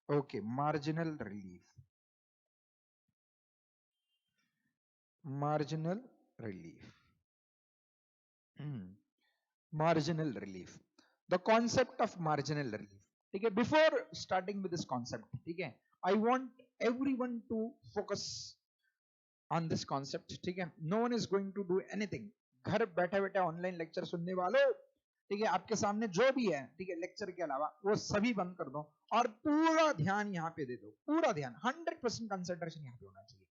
Okay, marginal relief, marginal relief, marginal relief, the concept of marginal relief. ठीक है, before starting with this concept, ठीक है, I want everyone to focus on this concept. ठीक है, no one is going to do anything. घर बैठे बैठे online lecture सुनने वालों, ठीक है, आपके सामने जो भी है, ठीक है, लेक्चर के अलावा वो सभी बंद कर दो और पूरा ध्यान यहाँ पे दे दो। पूरा ध्यान, 100% कंसंट्रेशन यहाँ पे होना चाहिए।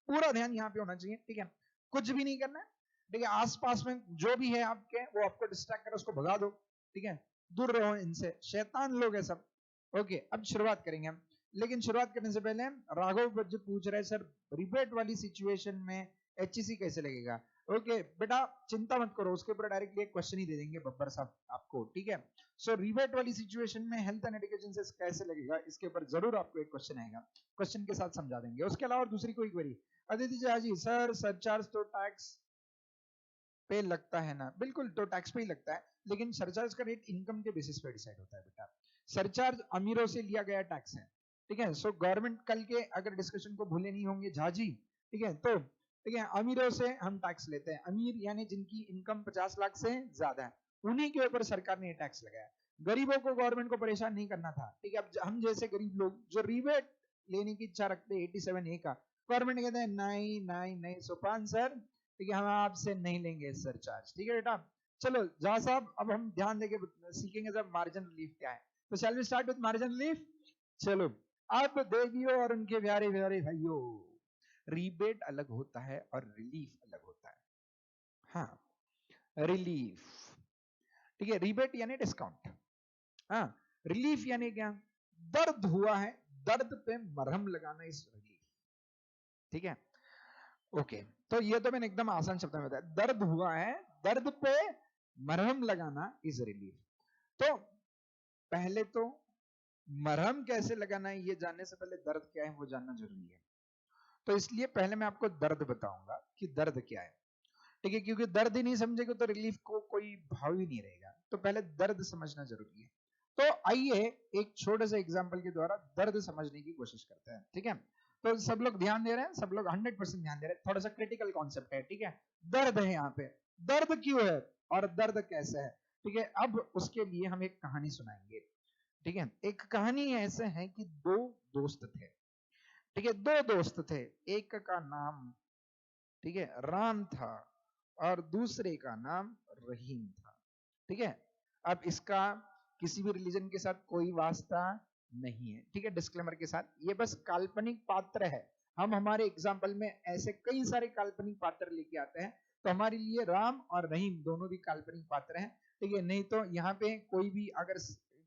पूरा ध्यान यहाँ पे होना चाहिए। ठीक है, कुछ भी नहीं करना है। ठीक है, आसपास में जो भी है आपके, वो आपको डिस्ट्रैक्ट करे, उसको भगा दो। ठीक है, दूर रहो इनसे, शैतान लोग है सब। ओके, अब शुरुआत करेंगे हम। लेकिन शुरुआत करने से पहले राघव बज्जू पूछ रहे, सर रिबेट वाली सिचुएशन में एचईसी कैसे लगेगा? ओके बेटा, चिंता मत करो, उसके ऊपर डायरेक्टली एक क्वेश्चन ही दे देंगे बब्बर साहब आपको। ठीक है, सो रिबेट वाली सिचुएशन में हेल्थ एंड एजुकेशन से कैसे लगेगा, इसके ऊपर जरूर आपको एक क्वेश्चन आएगा, क्वेश्चन के साथ समझा देंगे। उसके अलावा दूसरी कोई क्वेरी? अदिति जी, सर सरचार्ज तो टैक्स पे लगता है ना? बिल्कुल, तो टैक्स पे ही लगता है, लेकिन सरचार्ज का रेट इनकम के बेसिस पे डिसाइड होता है बेटा। सरचार्ज अमीरों से लिया गया टैक्स है। ठीक है, सो गवर्नमेंट कल के अगर डिस्कशन को भूले नहीं होंगे झाजी, ठीक है, तो ठीक है, अमीरों से हम टैक्स लेते हैं। अमीर यानी जिनकी इनकम 50 लाख से ज्यादा है, उन्हीं के ऊपर सरकार ने टैक्स लगाया। गरीबों को गवर्नमेंट को परेशान नहीं करना था। ठीक है, अब हम जैसे गरीब लोग जो रिबेट लेने की इच्छा रखते हैं 87A का, गवर्नमेंट कहते हैं नहीं नहीं नहीं सोपान सर, ठीक है, हम आपसे नहीं लेंगे सरचार्ज। ठीक है बेटा, चलो जहा साहब, अब हम ध्यान देके सीखेंगे जब मार्जिन रिलीफ क्या है। तो shall we start with margin relief. चलो, अब देवियों और उनके प्यारे प्यारे भाइयों, रिबेट अलग होता है और रिलीफ अलग होता है। हाँ, रिलीफ, ठीक है, रिबेट यानी डिस्काउंट। हाँ, रिलीफ यानी क्या? दर्द हुआ है, दर्द पे मरहम लगाना इस रिलीफ। ठीक है, ओके, तो ये तो मैंने एकदम आसान शब्द में बताया। दर्द हुआ है, दर्द पे मरहम लगाना इज रिलीफ। तो पहले तो मरहम कैसे लगाना है ये जानने से पहले दर्द क्या है वो जानना जरूरी है। तो इसलिए पहले मैं आपको दर्द बताऊंगा कि दर्द क्या है। ठीक है, क्योंकि दर्द ही नहीं समझेगा तो रिलीफ को कोई भाव ही नहीं रहेगा। तो पहले दर्द समझना जरूरी है। तो आइए एक छोटे से एग्जाम्पल के द्वारा दर्द समझने की कोशिश करते हैं। ठीक है, तो सब लोग ध्यान दे रहे हैं, सब लोग 100% ध्यान दे रहे हैं। थोड़ा सा क्रिटिकल कॉन्सेप्ट है। ठीक है, दर्द है यहाँ पे, दर्द क्यों है और दर्द कैसे है? ठीक है, अब उसके लिए हम एक कहानी सुनाएंगे। ठीक है, एक कहानी ऐसे है कि दो दोस्त थे। ठीक है, दो दोस्त थे, एक का नाम, ठीक है, राम था और दूसरे का नाम रहीम था। ठीक है, अब इसका किसी भी रिलीजन के साथ कोई वास्ता नहीं है। ठीक है, डिस्क्लेमर के साथ, ये बस काल्पनिक पात्र है। हम हमारे एग्जाम्पल में ऐसे कई सारे काल्पनिक पात्र लेके आते हैं, तो हमारे लिए राम और रहीम दोनों भी काल्पनिक पात्र हैं। ठीक है, नहीं तो यहाँ पे कोई भी अगर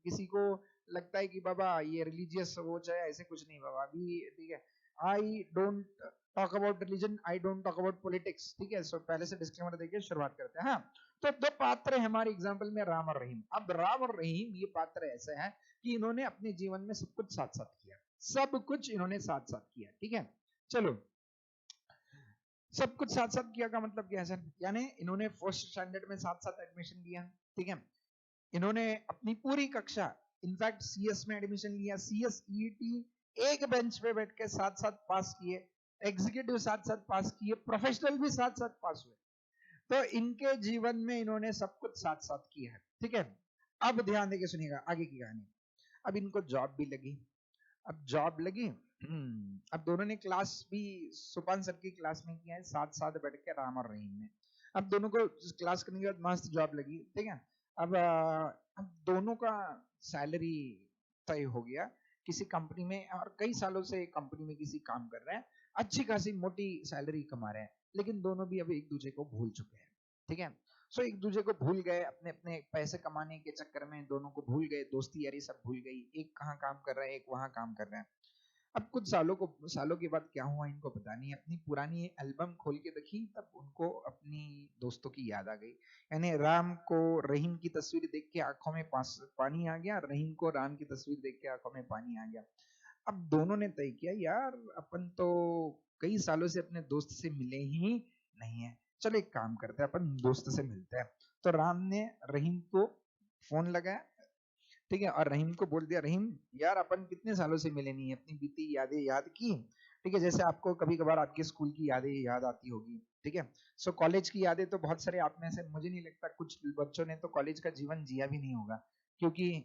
किसी को लगता है कि बाबा ये रिलीजियस सोच है, ऐसे कुछ नहीं बाबा अभी। ठीक है, I don't talk about religion, I don't talk about politics. ठीक है, सो पहले से डिस्क्लेमर देके शुरुआत करते हैं। हाँ, तो दो पात्र है हमारे एग्जाम्पल में, राम और रहीम। अब राम और रहीम ये पात्र ऐसे हैं कि इन्होंने अपने जीवन में सब कुछ साथ साथ किया, सब कुछ इन्होंने साथ साथ किया। ठीक है, चलो, सब कुछ साथ साथ किया का मतलब क्या है सर? यानी इन्होंने फर्स्ट स्टैंडर्ड में साथ साथ एडमिशन लिया। ठीक है, इन्होंने अपनी पूरी कक्षा, इनफैक्ट सीएस में एडमिशन लिया, सीएस ईटी एक बेंच पे बैठ के साथ साथ पास किए, एग्जीक्यूटिव साथ साथ पास किए, प्रोफेशनल भी साथ साथ पास हुए। तो इनके जीवन में इन्होंने सब कुछ साथ साथ किया है। ठीक है, अब ध्यान देके सुनिएगा आगे की कहानी। अब इनको जॉब भी लगी। अब जॉब लगी, अब दोनों ने क्लास भी सुपान सर की क्लास में किया है, साथ साथ बैठ के राम और रहीम ने। अब दोनों को क्लास करने के बाद मस्त जॉब लगी। ठीक है, अब दोनों का सैलरी तय हो गया किसी कंपनी में, और कई सालों से कंपनी में किसी काम कर रहे हैं, अच्छी खासी मोटी सैलरी कमा रहे हैं, लेकिन दोनों भी अब एक दूसरे को भूल चुके हैं। ठीक है, सो एक दूसरे को भूल गए, अपने अपने पैसे कमाने के चक्कर में दोनों को भूल गए, दोस्ती यारी सब भूल गई। एक कहाँ काम कर रहा है, एक वहां काम कर रहा है। अब कुछ सालों के बाद क्या हुआ इनको पता नहीं। अपनी पुरानी एल्बम खोल के देखी, तब उनको अपनी दोस्तों की याद आ गई। यानी राम को रहीम की तस्वीर देख के आंखों में पानी आ गया, रहीम को राम की तस्वीर देख के आंखों में पानी आ गया। अब दोनों ने तय किया, यार अपन तो कई सालों से अपने दोस्त से मिले ही नहीं है, चलो एक काम करते हैं, अपन दोस्त से मिलते हैं। तो राम ने रहीम को फोन लगाया। ठीक है, और रहीम को बोल दिया, रहीम यार अपन कितने सालों से मिले नहीं, अपनी बीती यादें याद की। ठीक है, जैसे आपको कभी कभार आपके स्कूल की यादें याद आती होगी। ठीक है, सो कॉलेज की यादें तो बहुत सारे आप में से, मुझे नहीं लगता कुछ बच्चों ने तो कॉलेज का जीवन जिया भी नहीं होगा, क्योंकि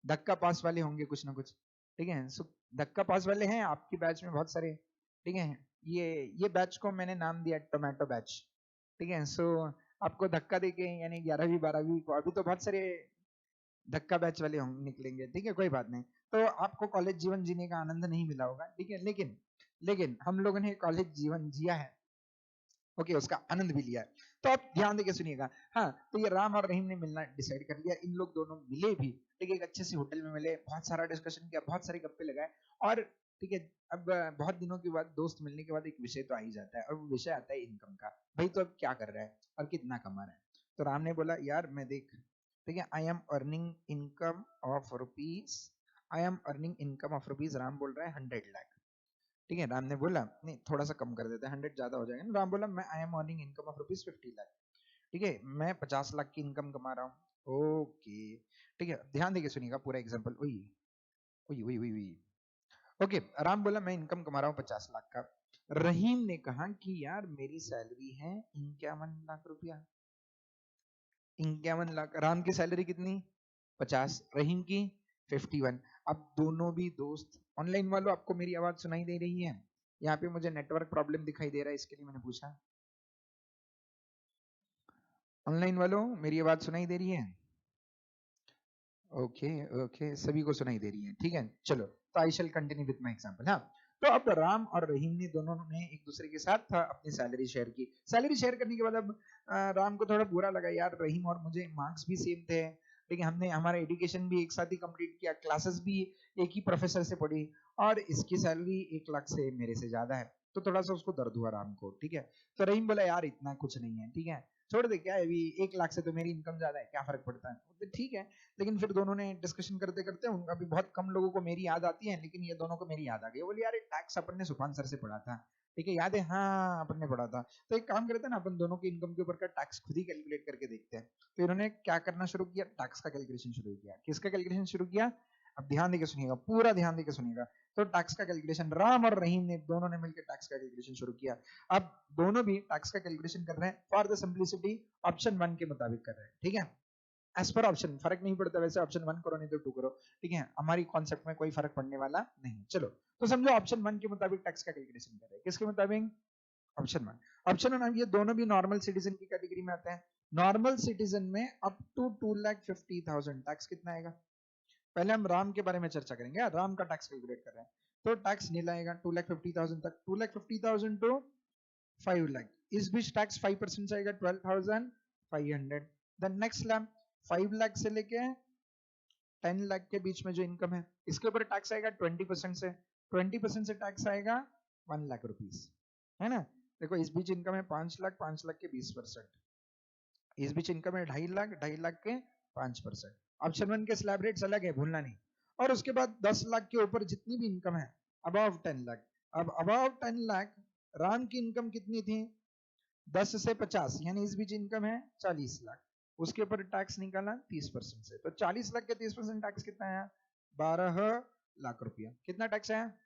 धक्का पास वाले होंगे कुछ ना कुछ। ठीक है, सो धक्का पास वाले हैं आपकी बैच में बहुत सारे। ठीक है, ये बैच को मैंने नाम दिया टोमेटो बैच। ठीक है, सो आपको धक्का देके यानी 11वीं 12वीं को अभी तो बहुत सारे धक्का बैच वाले होंगे निकलेंगे। ठीक है, कोई बात नहीं। तो आपको कॉलेज जीवन जीने का आनंद नहीं मिला होगा। ठीक है, लेकिन लेकिन हम लोगों ने कॉलेज जीवन जिया है। ओके, उसका आनंद भी लिया है। तो आप ध्यान देके सुनिएगा। हाँ, तो ये राम और रहीम ने मिलना डिसाइड कर लिया। इन लोग दोनों मिले भी। ठीक है, एक अच्छे से होटल में मिले, बहुत सारा डिस्कशन किया, बहुत सारे गप्पे लगाए। और ठीक है, अब बहुत दिनों के बाद दोस्त मिलने के बाद एक विषय तो आ ही जाता है, और वो विषय आता है इनकम का। भाई तो अब क्या कर रहा है और कितना कमा रहा है। तो राम ने बोला यार मैं देख, ठीक है, I am earning income of rupees, I am earning income of rupees, Ram बोल रहा है 100 लाख। ठीक है, राम ने बोला नहीं थोड़ा सा कम कर देते हैं, 100 ज्यादा हो जाएगा ना। राम बोला मैं I am earning income of rupees 50 lakh. ठीक है, मैं 50 लाख की इनकम कमा रहा हूँ। ओके, ठीक है, ध्यान देके सुनिएगा पूरा एग्जांपल। ओई ओई ओई ओई ओई। ओके, राम बोला मैं इनकम कमा रहा हूँ 50 लाख का। रहीम ने कहा कि यार मेरी सैलरी है 51 लाख रुपया। 51 लाख, राम की सैलरी कितनी 50, रहीम की 51। अब दोनों भी दोस्त, ऑनलाइन वालों आपको मेरी आवाज सुनाई दे रही है? यहाँ पे मुझे नेटवर्क प्रॉब्लम दिखाई दे रहा है, इसके लिए मैंने पूछा। ऑनलाइन वालों मेरी आवाज सुनाई दे रही है? ओके ओके, सभी को सुनाई दे रही है। ठीक है, चलो तो I shall continue with my example. हाँ, तो अब राम और रहीम ने दोनों ने एक दूसरे के साथ अपनी सैलरी शेयर की। सैलरी शेयर करने के बाद अब राम को थोड़ा बुरा लगा, यार रहीम और मुझे मार्क्स भी सेम थे। ठीक है, हमने हमारा एजुकेशन भी एक साथ ही कंप्लीट किया, क्लासेस भी एक ही प्रोफेसर से पढ़ी, और इसकी सैलरी 1 लाख से मेरे से ज्यादा है। तो थोड़ा सा उसको दर्द हुआ राम को। ठीक है, तो रहीम बोला यार इतना कुछ नहीं है, ठीक है छोड़ दे, क्या है अभी 1 लाख से तो मेरी इनकम ज्यादा है, क्या फर्क पड़ता है। तो ठीक है, लेकिन फिर दोनों ने डिस्कशन करते करते, अभी बहुत कम लोगों को मेरी याद आती है, लेकिन ये दोनों को मेरी याद आ गई। बोले यार टैक्स अपन ने सुभान सर से पढ़ा था। ठीक है, याद है, हाँ अपन ने पढ़ा था। तो एक काम करते हैं ना, अपन दोनों की इनकम के ऊपर का टैक्स खुद ही कैलकुलेट करके देखते हैं। तो इन्होंने क्या करना शुरू किया, टैक्स का कैलकुलेशन शुरू किया। किसका कैलकुलेशन शुरू किया? अब ध्यान देके सुनिएगा, पूरा ध्यान देके सुनिएगा। तो टैक्स का कैलकुलेशन राम और रहीम ने दोनों ने मिलकर टैक्स का कैलकुलेशन शुरू किया। अब दोनों भी टैक्स का कैलकुलेशन कर रहे हैं, फॉर द सिंपलिसिटी ऑप्शन 1 के मुताबिक कर रहे हैं। ठीक है, एज पर ऑप्शन, फर्क नहीं पड़ता वैसे, ऑप्शन 1 करो नहीं तो 2 करो। ठीक है, हमारी कॉन्सेप्ट में कोई फर्क पड़ने वाला नहीं। चलो तो समझो ऑप्शन 1 के मुताबिक टैक्स का कैलकुलेशन कर रहे हैं। किसके मुताबिक? ऑप्शन 1। ऑप्शन 1, ये दोनों भी नॉर्मल सिटीजन की कैटेगरी में आते हैं। नॉर्मल सिटीजन में अप टू 2,50,000 टैक्स कितना आएगा? पहले हम राम के बारे में चर्चा करेंगे। राम का टैक्स कैलकुलेट कर रहे हैं, तो टैक्स नील आएगा 2,50,000 तक, 2,50,000 टू 5 लाख, इस बीच टैक्स 5% आएगा 12,500। देन नेक्स्ट लैम्प 5 लाख से लेके 10 लाख के बीच में जो इनकम है, इसके ऊपर टैक्स आएगा 20% से, 20% से टैक्स आएगा 1 लाख रुपीस, है ना। देखो इस बीच इनकम है 5 लाख, 5 लाख के 20%, इस बीच इनकम है 2.5 लाख, 2.5 लाख के 5%। ऑप्शन 1 के स्लैब रेट्स अलग है, भूलना नहीं। और उसके बाद 10 लाख के ऊपर जितनी भी इनकम है, अबव 10 लाख। अब अबव 10 लाख राम की इनकम कितनी थी? 10 से 50, यानी इस बीच इनकम है 40 लाख, उसके ऊपर टैक्स निकाला 30% से, तो 40 लाख के 30% टैक्स कितना है? 12 लाख रुपया। कितना टैक्स है?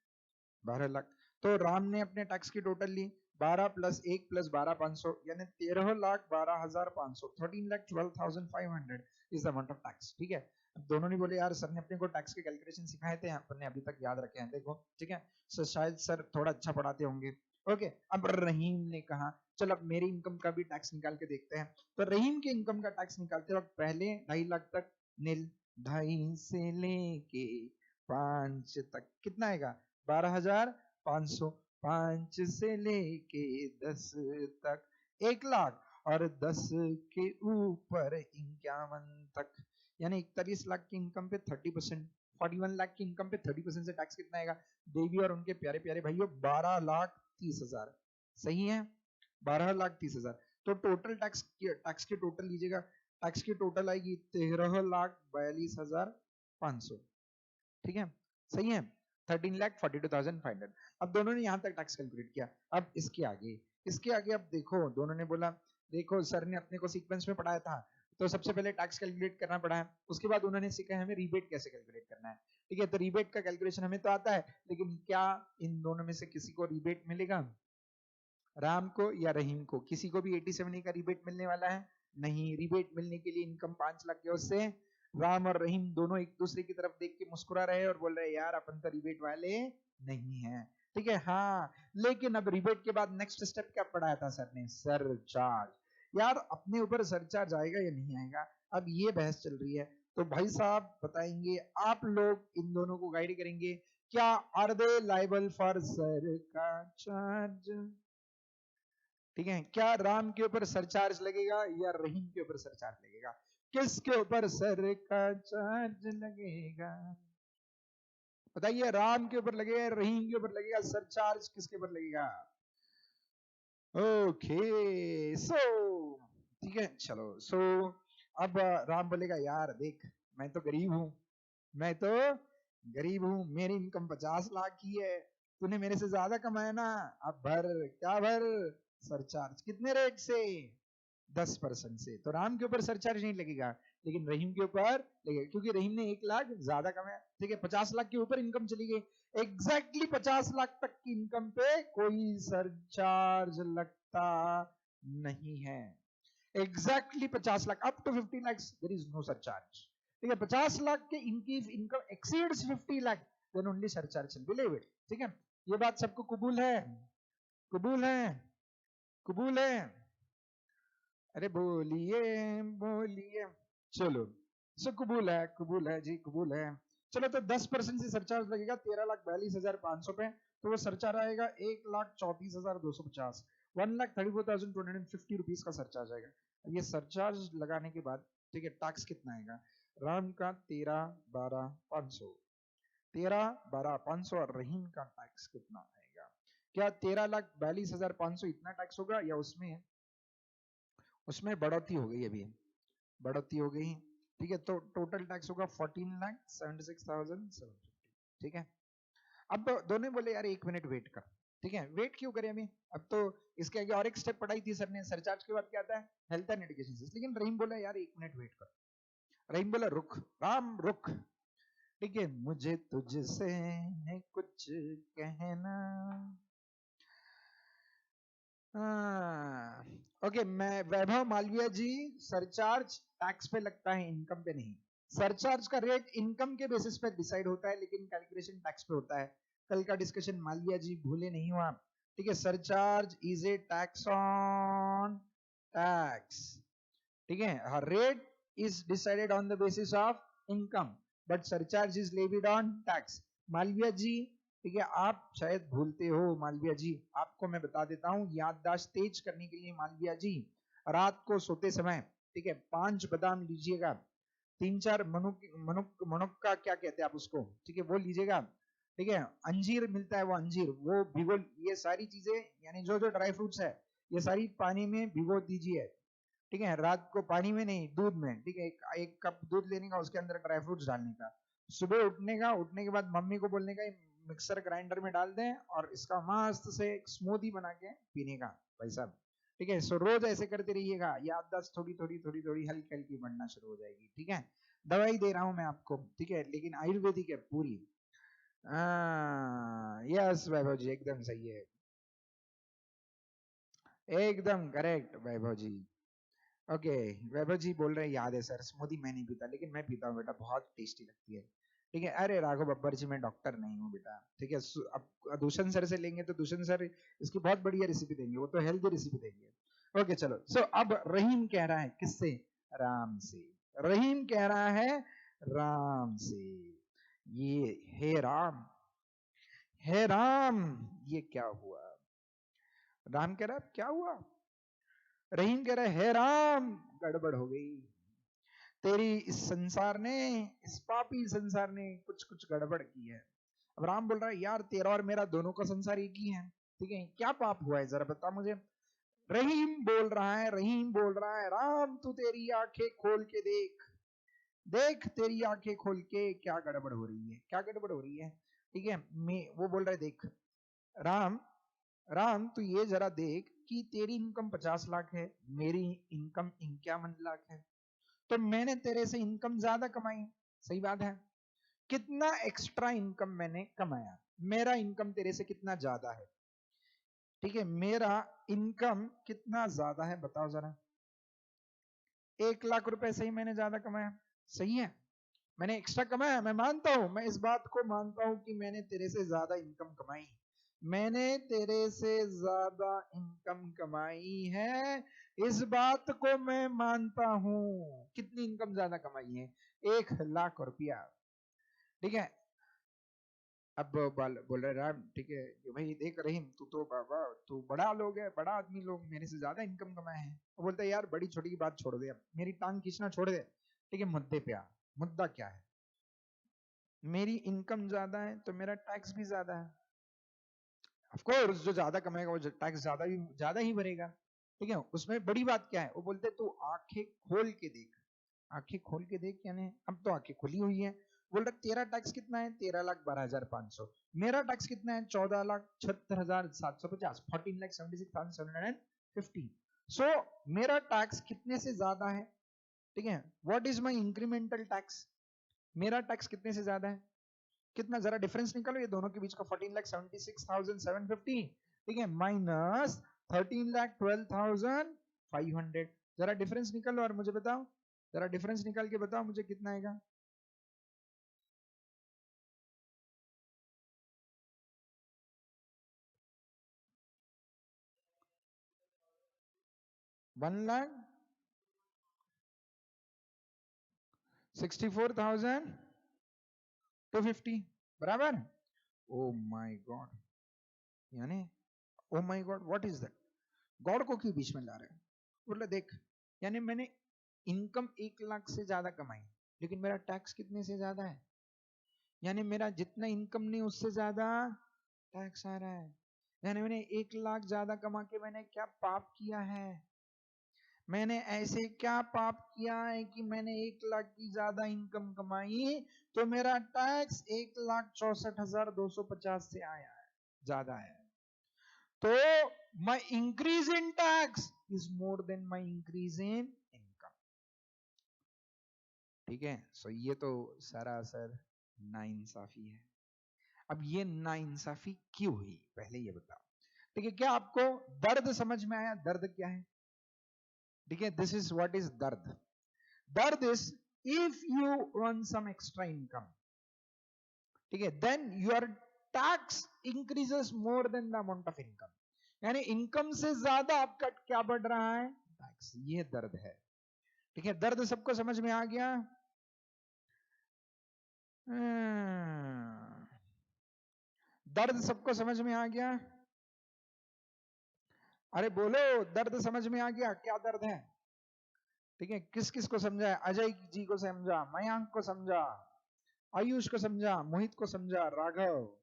12 लाख। तो राम ने अपने टैक्स की टोटल ली, 12 प्लस 1 प्लस 12 500, यानी 13,12,500, 13,12,500 is the amount of tax. ठीक है, अब दोनों ने बोले यार सर ने अपने को टैक्स के कैलकुलेशन सिखाए थे, अपन ने अभी तक याद रखे हैं, देखो ठीक है, सर शायद सर थोड़ा अच्छा पढ़ाते होंगे। ओके, अब रहीम ने कहा चल अब मेरी इनकम का भी टैक्स निकाल के देखते हैं। तो रहीम के इनकम का टैक्स निकालते वक्त पहले 2.5 लाख तक नील, 2.5 से लेके 5 तक कितना आएगा? 12,500, 5 से लेके 10 तक 1 लाख, और 10 के ऊपर 51 तक, यानी 41 लाख की इनकम पे 30%, 41 लाख की इनकम पे 30% से टैक्स कितना आएगा? देवी और उनके प्यारे प्यारे भाइयों 12,30,000। सही है, 12,30,000। तो टोटल टैक्स की टोटल लीजिएगा, टैक्स की टोटल आएगी 13,42,500। ठीक है, सही है, 13,42,500। अब दोनों ने यहां तक टैक्स कैलकुलेट किया। अब इसके आगे अब देखो, दोनों ने बोला देखो सर ने अपने को सीक्वेंस में पढ़ाया था, तो सबसे पहले टैक्स कैलकुलेट करना पड़ा है, उसके बाद उन्होंने सीखा है हमें रिबेट कैसे कैलकुलेट करना है। ठीक है, तो रिबेट का कैलकुलेशन हमें तो आता है, लेकिन क्या इन दोनों में से किसी को रिबेट मिलेगा, राम को या रहीम को? किसी को भी 87A का रिबेट मिलने वाला है नहीं। रिबेट मिलने के लिए इनकम 5 लाख के उससे राम और रहीम दोनों एक दूसरे की तरफ देख के मुस्कुरा रहे हैं और बोल रहे यार अपन तो रिबेट वाले नहीं है। ठीक है, हाँ, लेकिन अब रिबेट के बाद नेक्स्ट स्टेप क्या पढ़ाया था सर ने? सरचार्ज। यार अपने ऊपर सरचार्ज आएगा या नहीं आएगा, अब ये बहस चल रही है। तो भाई साहब बताएंगे, आप लोग इन दोनों को गाइड करेंगे, क्या are they liable for sir का चार्ज? ठीक है, क्या राम के ऊपर सरचार्ज लगेगा या रहीम के ऊपर सरचार्ज लगेगा? किसके ऊपर सर का चार्ज लगेगा? बताइए, राम के ऊपर लगेगा, रहीम के ऊपर लगेगा? सरचार्ज किसके ऊपर लगेगा? ओके, सो ठीक है, चलो। सो अब राम बोलेगा यार देख, मैं तो गरीब हूं, मैं तो गरीब हूं, मेरी इनकम 50 लाख की है, तूने मेरे से ज्यादा कमाया ना, अब भर। क्या भर? सरचार्ज। कितने रेट से? 10% से। तो राम के ऊपर सरचार्ज नहीं लगेगा, लेकिन रहीम के ऊपर लगेगा, क्योंकि रहीम ने 1 लाख ज्यादा कमाया। ठीक है, 50 लाख के ऊपर इनकम चली गई, एग्जैक्टली 50 लाख तक की इनकम पे कोई सरचार्ज लगता नहीं है। Exactly 50 lakh, up to 50 lakh there is no surcharge. ठीक है, 50 लाख के इनकी income exceeds 50 lakh, then only surcharge will believe it. ठीक है, ये बात सबको कबूल है? कबूल है? कबूल है? अरे बोलिए, बोलिए। चलो, सो कबूल है, कबूल है जी, कबूल है। चलो, तो 10% से सरचार्ज लगेगा 13,42,500 पे, तो वो सरचार्ज आएगा 1,34,250, 1,34,250 रुपीज का सरचार्ज आएगा। अब ये सरचार्ज लगाने के बाद, ठीक है, टैक्स कितना आएगा? राम का 13,12,500, 13,12,500, और रहीम का टैक्स कितना आएगा? क्या 13,42,500 इतना टैक्स होगा, या उसमें बढ़ोतरी हो गई? अभी बढ़ोतरी हो गई। ठीक है, तो टोटल टैक्स होगा 14,76,750। ठीक है, अब दोनों बोले यार 1 मिनट वेट कर। ठीक है, वेट क्यों करें अभी, अब तो इसके आगे और एक स्टेप पढ़ाई थी सर ने, सरचार्ज के बाद क्या आता है? Health and education. लेकिन रहीम बोला यार 1 मिनट वेट कर। रहीम बोला रुक राम रुक, ठीक है, मुझे तुझसे है कुछ कहना। ओके, मैं वैभव मालविया जी, सरचार्ज टैक्स पे लगता है, इनकम पे नहीं। सरचार्ज का रेट इनकम के बेसिस पे डिसाइड होता है, लेकिन कैलकुलेशन टैक्स पे होता है। कल का डिस्कशन मालविया जी भूले नहीं हो आप। ठीक है, surcharge is a tax on tax. ठीक है, rate is decided on the basis of income, but surcharge is levied on tax. Malviya ji, ठीक है, आप शायद भूलते हो मालविया जी, आपको मैं बता देता हूं याददाश्त तेज करने के लिए। मालविया जी, रात को सोते समय, ठीक है, 5 बादाम लीजिएगा, 3-4 मनुक मनुक मनुक का क्या कहते हैं आप उसको, ठीक है, वो लीजिएगा। ठीक है, अंजीर मिलता है, वो अंजीर वो भिगो, ये सारी चीजें यानी जो जो ड्राई फ्रूट्स है, ये सारी पानी में भिगो दीजिए। ठीक है, रात को पानी में नहीं, दूध में। ठीक है, एक कप दूध लेने का, उसके अंदर ड्राई फ्रूट्स डालने का, सुबह उठने का, उठने के बाद मम्मी को बोलने का मिक्सर ग्राइंडर में डाल दें और इसका मस्त से एक स्मूदी बना के पीने का, भाई साहब। ठीक है, सो रोज ऐसे करते रहिएगा, याददाश्त थोड़ी थोड़ी थोड़ी थोड़ी हल्की हल्की बढ़ना शुरू हो जाएगी। ठीक है, दवाई दे रहा हूं मैं आपको, ठीक है, लेकिन आयुर्वेदिक है पूरी। यस वैभव जी, एकदम सही है, एकदम करेक्ट वैभव जी। ओके, वैभव जी बोल रहे हैं याद है सर, स्मूदी मैं नहीं पीता, लेकिन मैं पीता हूँ बेटा, बहुत टेस्टी लगती है। ठीक है, अरे राघव बब्बर जी, मैं डॉक्टर नहीं हूँ बेटा। ठीक है, अब दूषण सर से लेंगे तो दूषण सर इसकी बहुत बढ़िया रेसिपी देंगे, वो तो हेल्दी रेसिपी देंगे। ओके चलो, सो अब रहीम कह रहा है किससे? राम से। रहीम कह रहा है राम से, ये हे राम, हे राम, ये क्या हुआ? राम कह रहा है क्या हुआ? रहीम कह रहा है हे राम, गड़बड़ हो गई, तेरी इस संसार ने, इस पापी संसार ने कुछ कुछ गड़बड़ की है। अब राम बोल रहा है यार तेरा और मेरा दोनों का संसार एक ही है, ठीक है, क्या पाप हुआ है जरा बता मुझे। रहीम बोल रहा है, रहीम बोल रहा है राम तू तेरी आंखें खोल के देख, देख तेरी आंखें खोल के क्या गड़बड़ हो रही है, क्या गड़बड़ हो रही है। ठीक है, मैं वो बोल रहा है देख राम, राम तू ये जरा देख कि तेरी इनकम 50 लाख है, मेरी इनकम 51 लाख है, तो मैंने तेरे से इनकम ज्यादा कमाई, सही बात है। कितना एक्स्ट्रा इनकम मैंने कमाया, मेरा इनकम तेरे से कितना ज्यादा है, ठीक है, मेरा इनकम कितना ज्यादा है बताओ जरा। 1 लाख रुपए से ही मैंने ज्यादा कमाया, सही है, मैंने एक्स्ट्रा कमाया, मैं मानता हूं, मैं इस बात को मानता हूं कि मैंने तेरे से ज्यादा इनकम कमाई, मैंने तेरे से ज्यादा इनकम कमाई है, इस बात को मैं मानता हूं। कितनी इनकम ज्यादा कमाई है? 1 लाख रुपया, ठीक है। अब बोल रहे राम, ठीक है कि भाई देख रहीम, तू तो बाबा तू बड़ा लोग है, बड़ा आदमी, लोग मेरे से ज्यादा इनकम कमाए हैं। वो बोलते यार बड़ी छोटी की बात छोड़ दे, अब मेरी टांग खींचना छोड़ दे, ठीक है, मुद्दे पे आ। मुद्दा क्या है? मेरी इनकम ज्यादा है तो मेरा टैक्स भी ज्यादा है। ऑफ कोर्स जो ज्यादा कमाएगा वो टैक्स ज्यादा ही भरेगा, ठीक है। उसमें बड़ी बात क्या है? वो बोलते तू आंखें खोल के देख, आंखें खोल के देख, यानी अब तो आंखें खुली हुई है। बोल रहा तेरा टैक्स कितना है? 13,12,500। मेरा टैक्स कितना है? 14,76,750, 14,76,750। सो मेरा टैक्स कितने से ज्यादा है, ठीक है। What is my incremental tax? मेरा टैक्स कितने से ज्यादा है? कितना? जरा डिफरेंस निकालो ये दोनों के बीच का। 14,76,750, ठीक है, माइनस 13,12,500। जरा डिफरेंस निकालो और मुझे बताओ, जरा डिफरेंस निकाल के बताओ मुझे कितना आएगा। वन लाख 64,250, बराबर। ओ माय गॉड, यानी oh my God, what is that? God को क्यों बीच में ला रहे हैं? बोले देख, यानी मैंने इनकम 1 लाख से ज्यादा कमाई, लेकिन मेरा टैक्स कितने से ज्यादा है? यानी मेरा जितना इनकम नहीं उससे ज्यादा टैक्स आ रहा है। यानी मैंने 1 लाख ज्यादा कमा के मैंने क्या पाप किया है? मैंने ऐसे क्या पाप किया है कि मैंने 1 लाख की ज्यादा इनकम कमाई तो मेरा टैक्स 1,64,250 से आया है, ज्यादा है। तो my increase in tax is more than my increase in income, ठीक है। सो ये तो सरासर नाइंसाफी है। अब ये नाइंसाफी क्यों हुई पहले ये बताओ, ठीक है। क्या आपको दर्द समझ में आया? दर्द क्या है, ठीक है। दिस इज व्हाट इज दर्द। दर्द is if you earn some extra income, ठीक है, then your tax increases more than the amount of income, यानी इनकम से ज्यादा आपका क्या बढ़ रहा है? टैक्स। ये दर्द है, ठीक है। दर्द सबको समझ में आ गया? दर्द सबको समझ में आ गया? अरे बोलो, दर्द समझ में आ गया? क्या दर्द है, ठीक है। किस किस को समझा है? अजय जी को समझा, मयांक को समझा, आयुष को समझा, मोहित को समझा, राघव,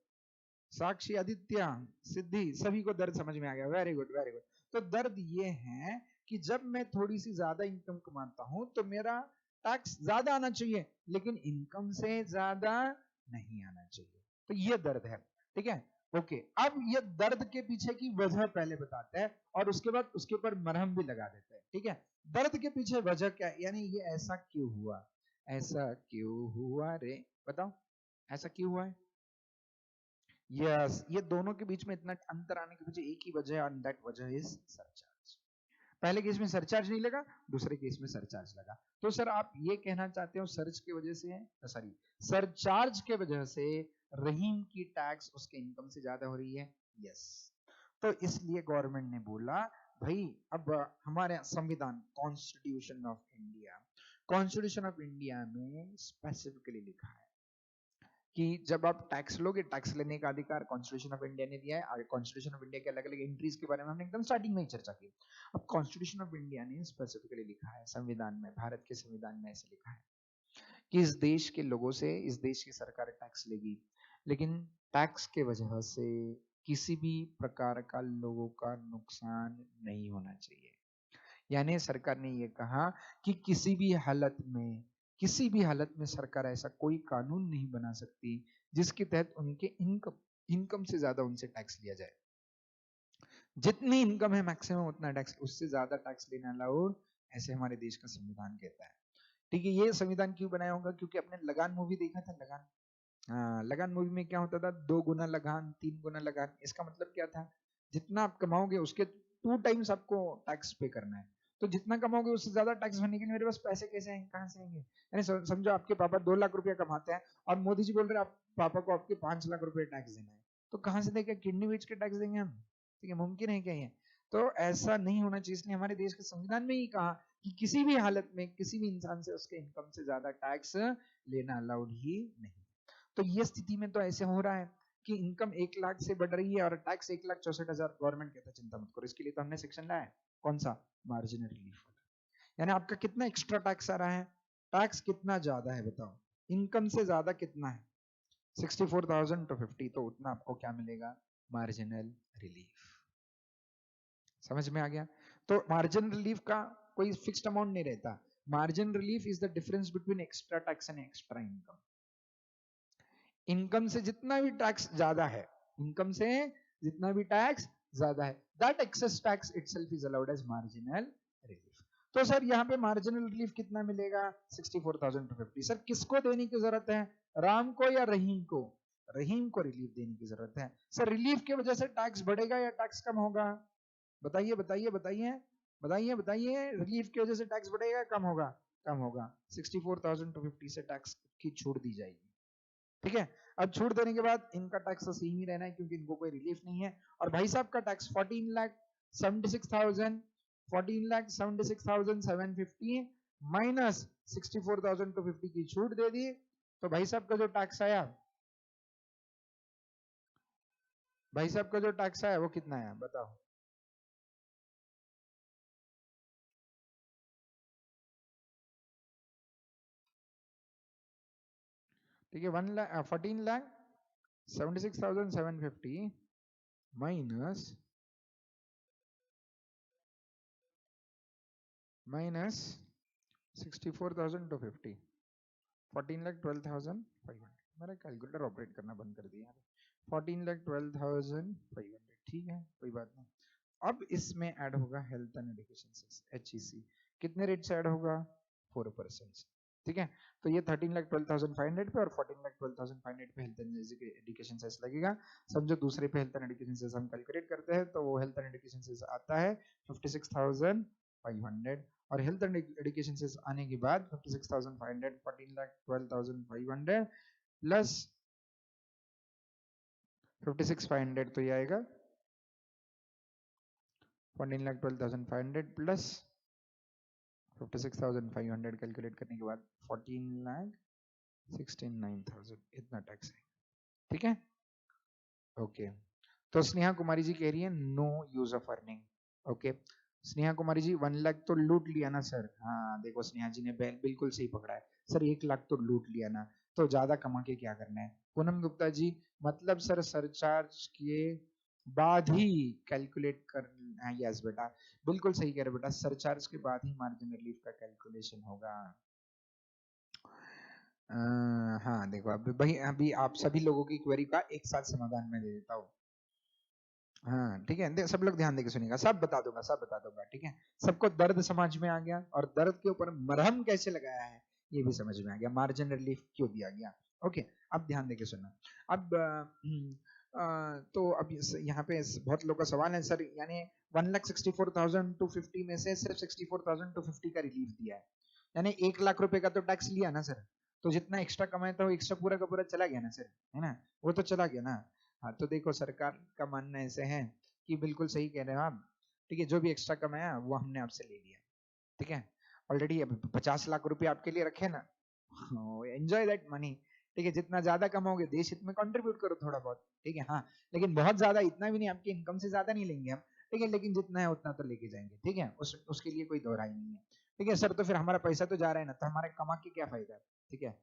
साक्षी, आदित्य, सिद्धि, सभी को दर्द समझ में आ गया। Very good, very good. तो दर्द ये है कि जब मैं थोड़ी सी ज्यादा इनकम कमाता हूं तो मेरा टैक्स ज्यादा आना चाहिए, लेकिन इनकम से ज्यादा नहीं आना चाहिए। तो ये दर्द है, ठीक है। ओके, अब ये दर्द के पीछे की वजह पहले बताते हैं और उसके बाद उसके ऊपर मरहम भी लगा देते हैं, ठीक है। दर्द के पीछे वजह क्या है, यानी ये ऐसा क्यों हुआ, ऐसा क्यों हुआ रे, बताओ ऐसा क्यों हुआ है? यस, ये दोनों के बीच में इतना अंतर आने के पीछे एक ही वजह है, एंड दैट वजह इज सरचार्ज। पहले केस में सरचार्ज नहीं लगा, दूसरे केस में सरचार्ज लगा। तो सर आप ये कहना चाहते हो सर्च की वजह से, सॉरी, सरचार्ज के वजह से रहीम की टैक्स उसके इनकम से ज्यादा हो रही है? यस। तो इसलिए गवर्नमेंट ने बोला भाई, अब हमारे संविधान, constitution of India, constitution of India में स्पेसिफिकली लिखा है कि जब आप टैक्स लोगे, टैक्स लेने का अधिकार कॉन्स्टिट्यूशन ऑफ इंडिया ने दिया है। आगे कॉन्स्टिट्यूशन ऑफ इंडिया के अलग अलग एंट्रीज के बारे में हमने एकदम स्टार्टिंग में ही चर्चा की। अब कॉन्स्टिट्यूशन ऑफ इंडिया ने स्पेसिफिकली लिखा है संविधान में, भारत के संविधान में ऐसे लिखा है कि इस देश के लोगों से इस देश की सरकार टैक्स लेगी, लेकिन टैक्स के वजह से किसी भी प्रकार का लोगों का नुकसान नहीं होना चाहिए। यानी सरकार ने ये कहा कि किसी भी हालत में सरकार ऐसा कोई कानून नहीं बना सकती जिसके तहत उनके इनकम से ज्यादा उनसे टैक्स लिया जाए। जितनी इनकम है मैक्सिमम उतना टैक्स, उससे ज्यादा टैक्स लेना अलाउड, ऐसे हमारे देश का संविधान कहता है। ठीक है, ये संविधान क्यों बनाया होगा? क्योंकि आपने लगान मूवी देखा था, लगान। हाँ, लगान मूवी में क्या होता था, 2 गुना लगान, 3 गुना लगान। इसका मतलब क्या था, जितना आप कमाओगे उसके 2 टाइम्स आपको टैक्स पे करना है। तो जितना कमाओगे उससे ज्यादा टैक्स भरने के लिए मेरे पास पैसे कैसे आएंगे, कहाँ से आएंगे? यानी समझो आपके पापा 2 लाख रुपया कमाते हैं और मोदी जी बोल रहे हैं आप पापा को आपके 5 लाख रुपए टैक्स देना है, तो कहाँ से देंगे? किडनी बेच के टैक्स देंगे हम? ठीक है, मुमकिन है क्या ये? तो ऐसा नहीं होना चाहिए, इसलिए हमारे देश के संविधान में ही कहा कि किसी भी हालत में किसी भी इंसान से उसके इनकम से ज्यादा टैक्स लेना अलाउड ही नहीं। तो ये स्थिति में तो ऐसे हो रहा है कि इनकम 1 लाख से बढ़ रही है और टैक्स 1,64,000। गवर्नमेंट कहता है चिंता मत करो, इसके लिए तो हमने सेक्शन लाया है, कौन सा? Marginal relief. यानी आपका कितना एक्स्ट्रा टैक्स आ रहा है? टैक्स कितना ज्यादा है बताओ? इनकम से ज्यादा कितना है? 64,000 to 50, तो उतना आपको क्या मिलेगा? Marginal relief. समझ में आ गया? तो मार्जिन रिलीफ का कोई फिक्स्ड अमाउंट नहीं रहता। Margin relief is the difference between extra tax and extra income. Income से जितना भी टैक्स ज्यादा है, इनकम से जितना भी टैक्स ज्यादा है, that excess tax itself is allowed as marginal relief. तो सर यहाँ पे मार्जिनल रिलीफ कितना मिलेगा? 64,000 to 50। सर किसको देने की जरूरत है, राम को या रहीम को? रहीम को रिलीफ देने की जरूरत है। सर रिलीफ की वजह से टैक्स बढ़ेगा या टैक्स कम होगा? बताइए बताइए बताइए बताइए बताइए, रिलीफ की वजह से टैक्स बढ़ेगा कम होगा? कम होगा। 64,000 to 50 से टैक्स की छूट दी जाएगी। ठीक है, अब छूट देने के बाद इनका टैक्स तो सेम ही रहना है क्योंकि इनको कोई रिलीफ नहीं है। और भाई साहब का टैक्स 14,76,000 14,76,750 माइनस 64,000 to 50 की छूट दे दी, तो भाई साहब का जो टैक्स आया, भाई साहब का जो टैक्स आया वो कितना आया बताओ? ठीक है, 1 लाख 14,76,750 माइनस माइनस 64,000 to 50, 14,12,500। मेरा कैलकुलेटर ऑपरेट करना बंद कर दिया। 14,12,500, ठीक है कोई बात नहीं। अब इसमें ऐड होगा health and education cess, HEC। कितने रेट से ऐड होगा? 4%। ठीक है, तो ये 13,12,500 पे और 14,12,500 पे हेल्थ एंड एजुकेशन सेस लगेगा। समझो दूसरे पे हेल्थ एंड एजुकेशन सेस हम कैलकुलेट करते हैं तो वो हेल्थ एंड एजुकेशन सेस आता है 56,500, और हेल्थ एंड एजुकेशन सेस आने के बाद 56,500 14,12,500 प्लस 56,500, तो ये आएगा 14,12,500 प्लस 56,500 कैलकुलेट करने के बाद 14,69,000, इतना टैक्स है। ठीक है, ओके। तो स्नेहा कुमारी जी कह रही है no use of earning. Okay, Sneha Kumari ji 1 lakh तो लूट लिया ना सर? हाँ देखो स्नेहा जी ने बिल्कुल सही पकड़ा है सर, 1 लाख तो लूट लिया ना, तो ज्यादा कमा के क्या करना है? पूनम गुप्ता जी मतलब सर सरचार्ज किए बाद ही कैलकुलेट कर, हाँ यस बेटा बिल्कुल सही कह रहे बेटा, सरचार्ज के बाद ही मार्जिन रिलीफ का कैलकुलेशन होगा। हाँ देखो अभी भाई, अभी आप सभी लोगों की क्वेरी का एक साथ समाधान मैं दे देता हूँ। हाँ ठीक है, सब लोग ध्यान देके सुनिएगा, सब बता दूंगा सब बता दूंगा। ठीक है, सबको दर्द समझ में आ गया और दर्द के ऊपर मरहम कैसे लगाया है ये भी समझ में आ गया, मार्जिन रिलीफ क्यों दिया गया। ओके, अब ध्यान देके सुनना। अब तो अब यहाँ पे बहुत लोग का सवाल है सर, यानी 1,64,000 to 50 में से सिर्फ 64,000 to 50 का रिलीफ दिया है, यानी 1 लाख रुपए का तो टैक्स लिया ना सर, तो जितना एक्स्ट्रा कमाया था वो एक्स्ट्रा पूरा का पूरा चला गया ना सर, है ना? वो तो चला गया ना। हाँ तो देखो सरकार का मानना ऐसे है कि बिल्कुल सही कह रहे हो आप। ठीक है, जो भी एक्स्ट्रा कमाया वो हमने आपसे ले लिया। ठीक है, ऑलरेडी अब 50 लाख रुपए आपके लिए रखे ना, एंजॉय दैट मनी। ठीक है, जितना ज्यादा कमाओगे देश हित में कंट्रीब्यूट करो थोड़ा बहुत। ठीक है, हाँ लेकिन बहुत ज्यादा इतना भी नहीं, आपकी इनकम से ज्यादा नहीं लेंगे हम। ठीक है, लेकिन जितना है उतना तो लेके जाएंगे। ठीक है, उसके लिए कोई दोहराई नहीं है। ठीक है सर, तो फिर हमारा पैसा तो जा रहा है ना, तो हमारे कमा के क्या फायदा है? ठीक है,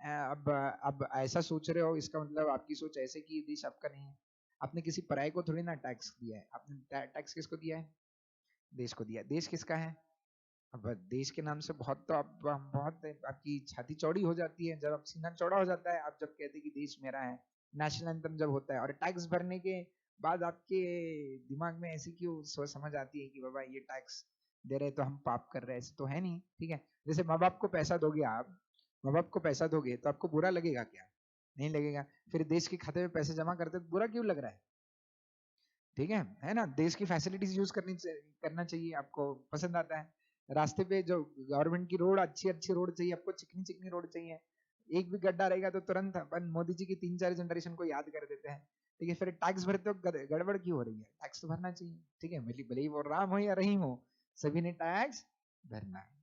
अब ऐसा सोच रहे हो इसका मतलब आपकी सोच ऐसे कि देश आपका नहीं है। आपने किसी पराये को थोड़ी ना टैक्स दिया है, आपने टैक्स किसको दिया है? देश को दिया। देश किसका है? अब देश के नाम से बहुत तो आप बहुत आपकी छाती चौड़ी हो जाती है, जब आप सीना चौड़ा हो जाता है आप जब कहते हैं कि देश मेरा है, नेशनल एंथम जब होता है, और टैक्स भरने के बाद आपके दिमाग में ऐसी क्यों सोच समझ आती है कि बाबा ये टैक्स दे रहे तो हम पाप कर रहे, ऐसे तो है नहीं, ठीक है। जैसे माँ बाप को पैसा दोगे आप, माँ बाप को पैसा दोगे तो आपको बुरा लगेगा क्या? नहीं लगेगा। फिर देश के खाते में पैसे जमा करते तो बुरा क्यों लग रहा है? ठीक है ना? देश की फैसिलिटीज यूज करना चाहिए, आपको पसंद आता है। रास्ते पे जो गवर्नमेंट की रोड, अच्छी अच्छी रोड चाहिए आपको, चिकनी चिकनी रोड चाहिए। एक भी गड्ढा रहेगा तो तुरंत अपन मोदी जी की 3-4 जनरेशन को याद कर देते हैं। ठीक है, फिर टैक्स भरते हो गड़बड़ क्यों हो रही है? टैक्स तो भरना चाहिए, ठीक है। भले ही वो राम हो या रहीम हो, सभी ने टैक्स भरना है।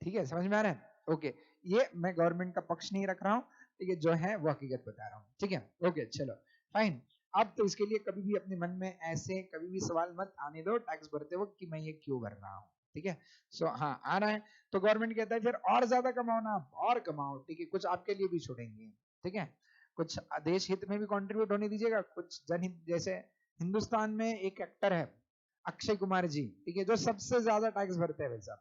ठीक है, समझ में आ रहा है? ओके, ये मैं गवर्नमेंट का पक्ष नहीं रख रहा हूँ, ठीक है, जो है वो हकीकत बता रहा हूँ, ठीक है। ओके चलो फाइन। अब तो इसके लिए कभी भी अपने मन में ऐसे कभी भी सवाल मत आने दो टैक्स भरते वक्त कि मैं ये क्यों भर रहा हूँ, ठीक है। सो हाँ, आ रहा है तो गवर्नमेंट कहता है फिर और ज्यादा कमाओ ना, और कमाओ, ठीक है, कुछ आपके लिए भी छोड़ेंगे, ठीक है। कुछ देश हित में भी कंट्रीब्यूट होने दीजिएगा, कुछ जनहित। जैसे हिंदुस्तान में एक एक्टर है अक्षय कुमार जी, ठीक है, जो सबसे ज्यादा टैक्स भरते हैं वैसा,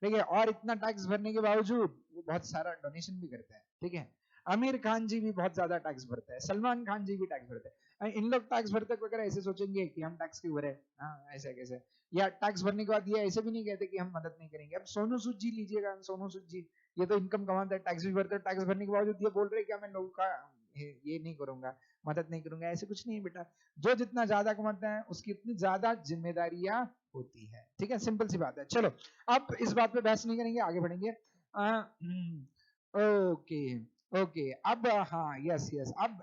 ठीक है, और इतना टैक्स भरने के बावजूद वो बहुत सारा डोनेशन भी करते हैं, ठीक है। आमिर खान जी भी बहुत ज्यादा टैक्स भरते हैं, सलमान खान जी भी टैक्स भरते हैं। इन लोग टैक्स भरते वगैरह ऐसे सोचेंगे कि हम टैक्स क्यों भरे, हाँ ऐसे कैसे, या टैक्स भरने के बाद ये ऐसे भी नहीं कहते कि हम मदद नहीं करेंगे। अब सोनू सूद जी लीजिएगा, सोनू सूद जी ये तो इनकम कमाते हैं, टैक्स भी भरते हैं, टैक्स भरने के बावजूद ये बोल रहे हैं कि मैं लोगों का ये नहीं करूंगा, मदद नहीं करूंगा। ऐसे कुछ नहीं बेटा, जो जितना ज्यादा कमाता है उसकी उतनी ज्यादा जिम्मेदारियां होती है, ठीक है, सिंपल सी बात है। चलो अब इस बात पे बहस नहीं करेंगे, आगे बढ़ेंगे। ओके ओके, अब हाँ, यस यस, अब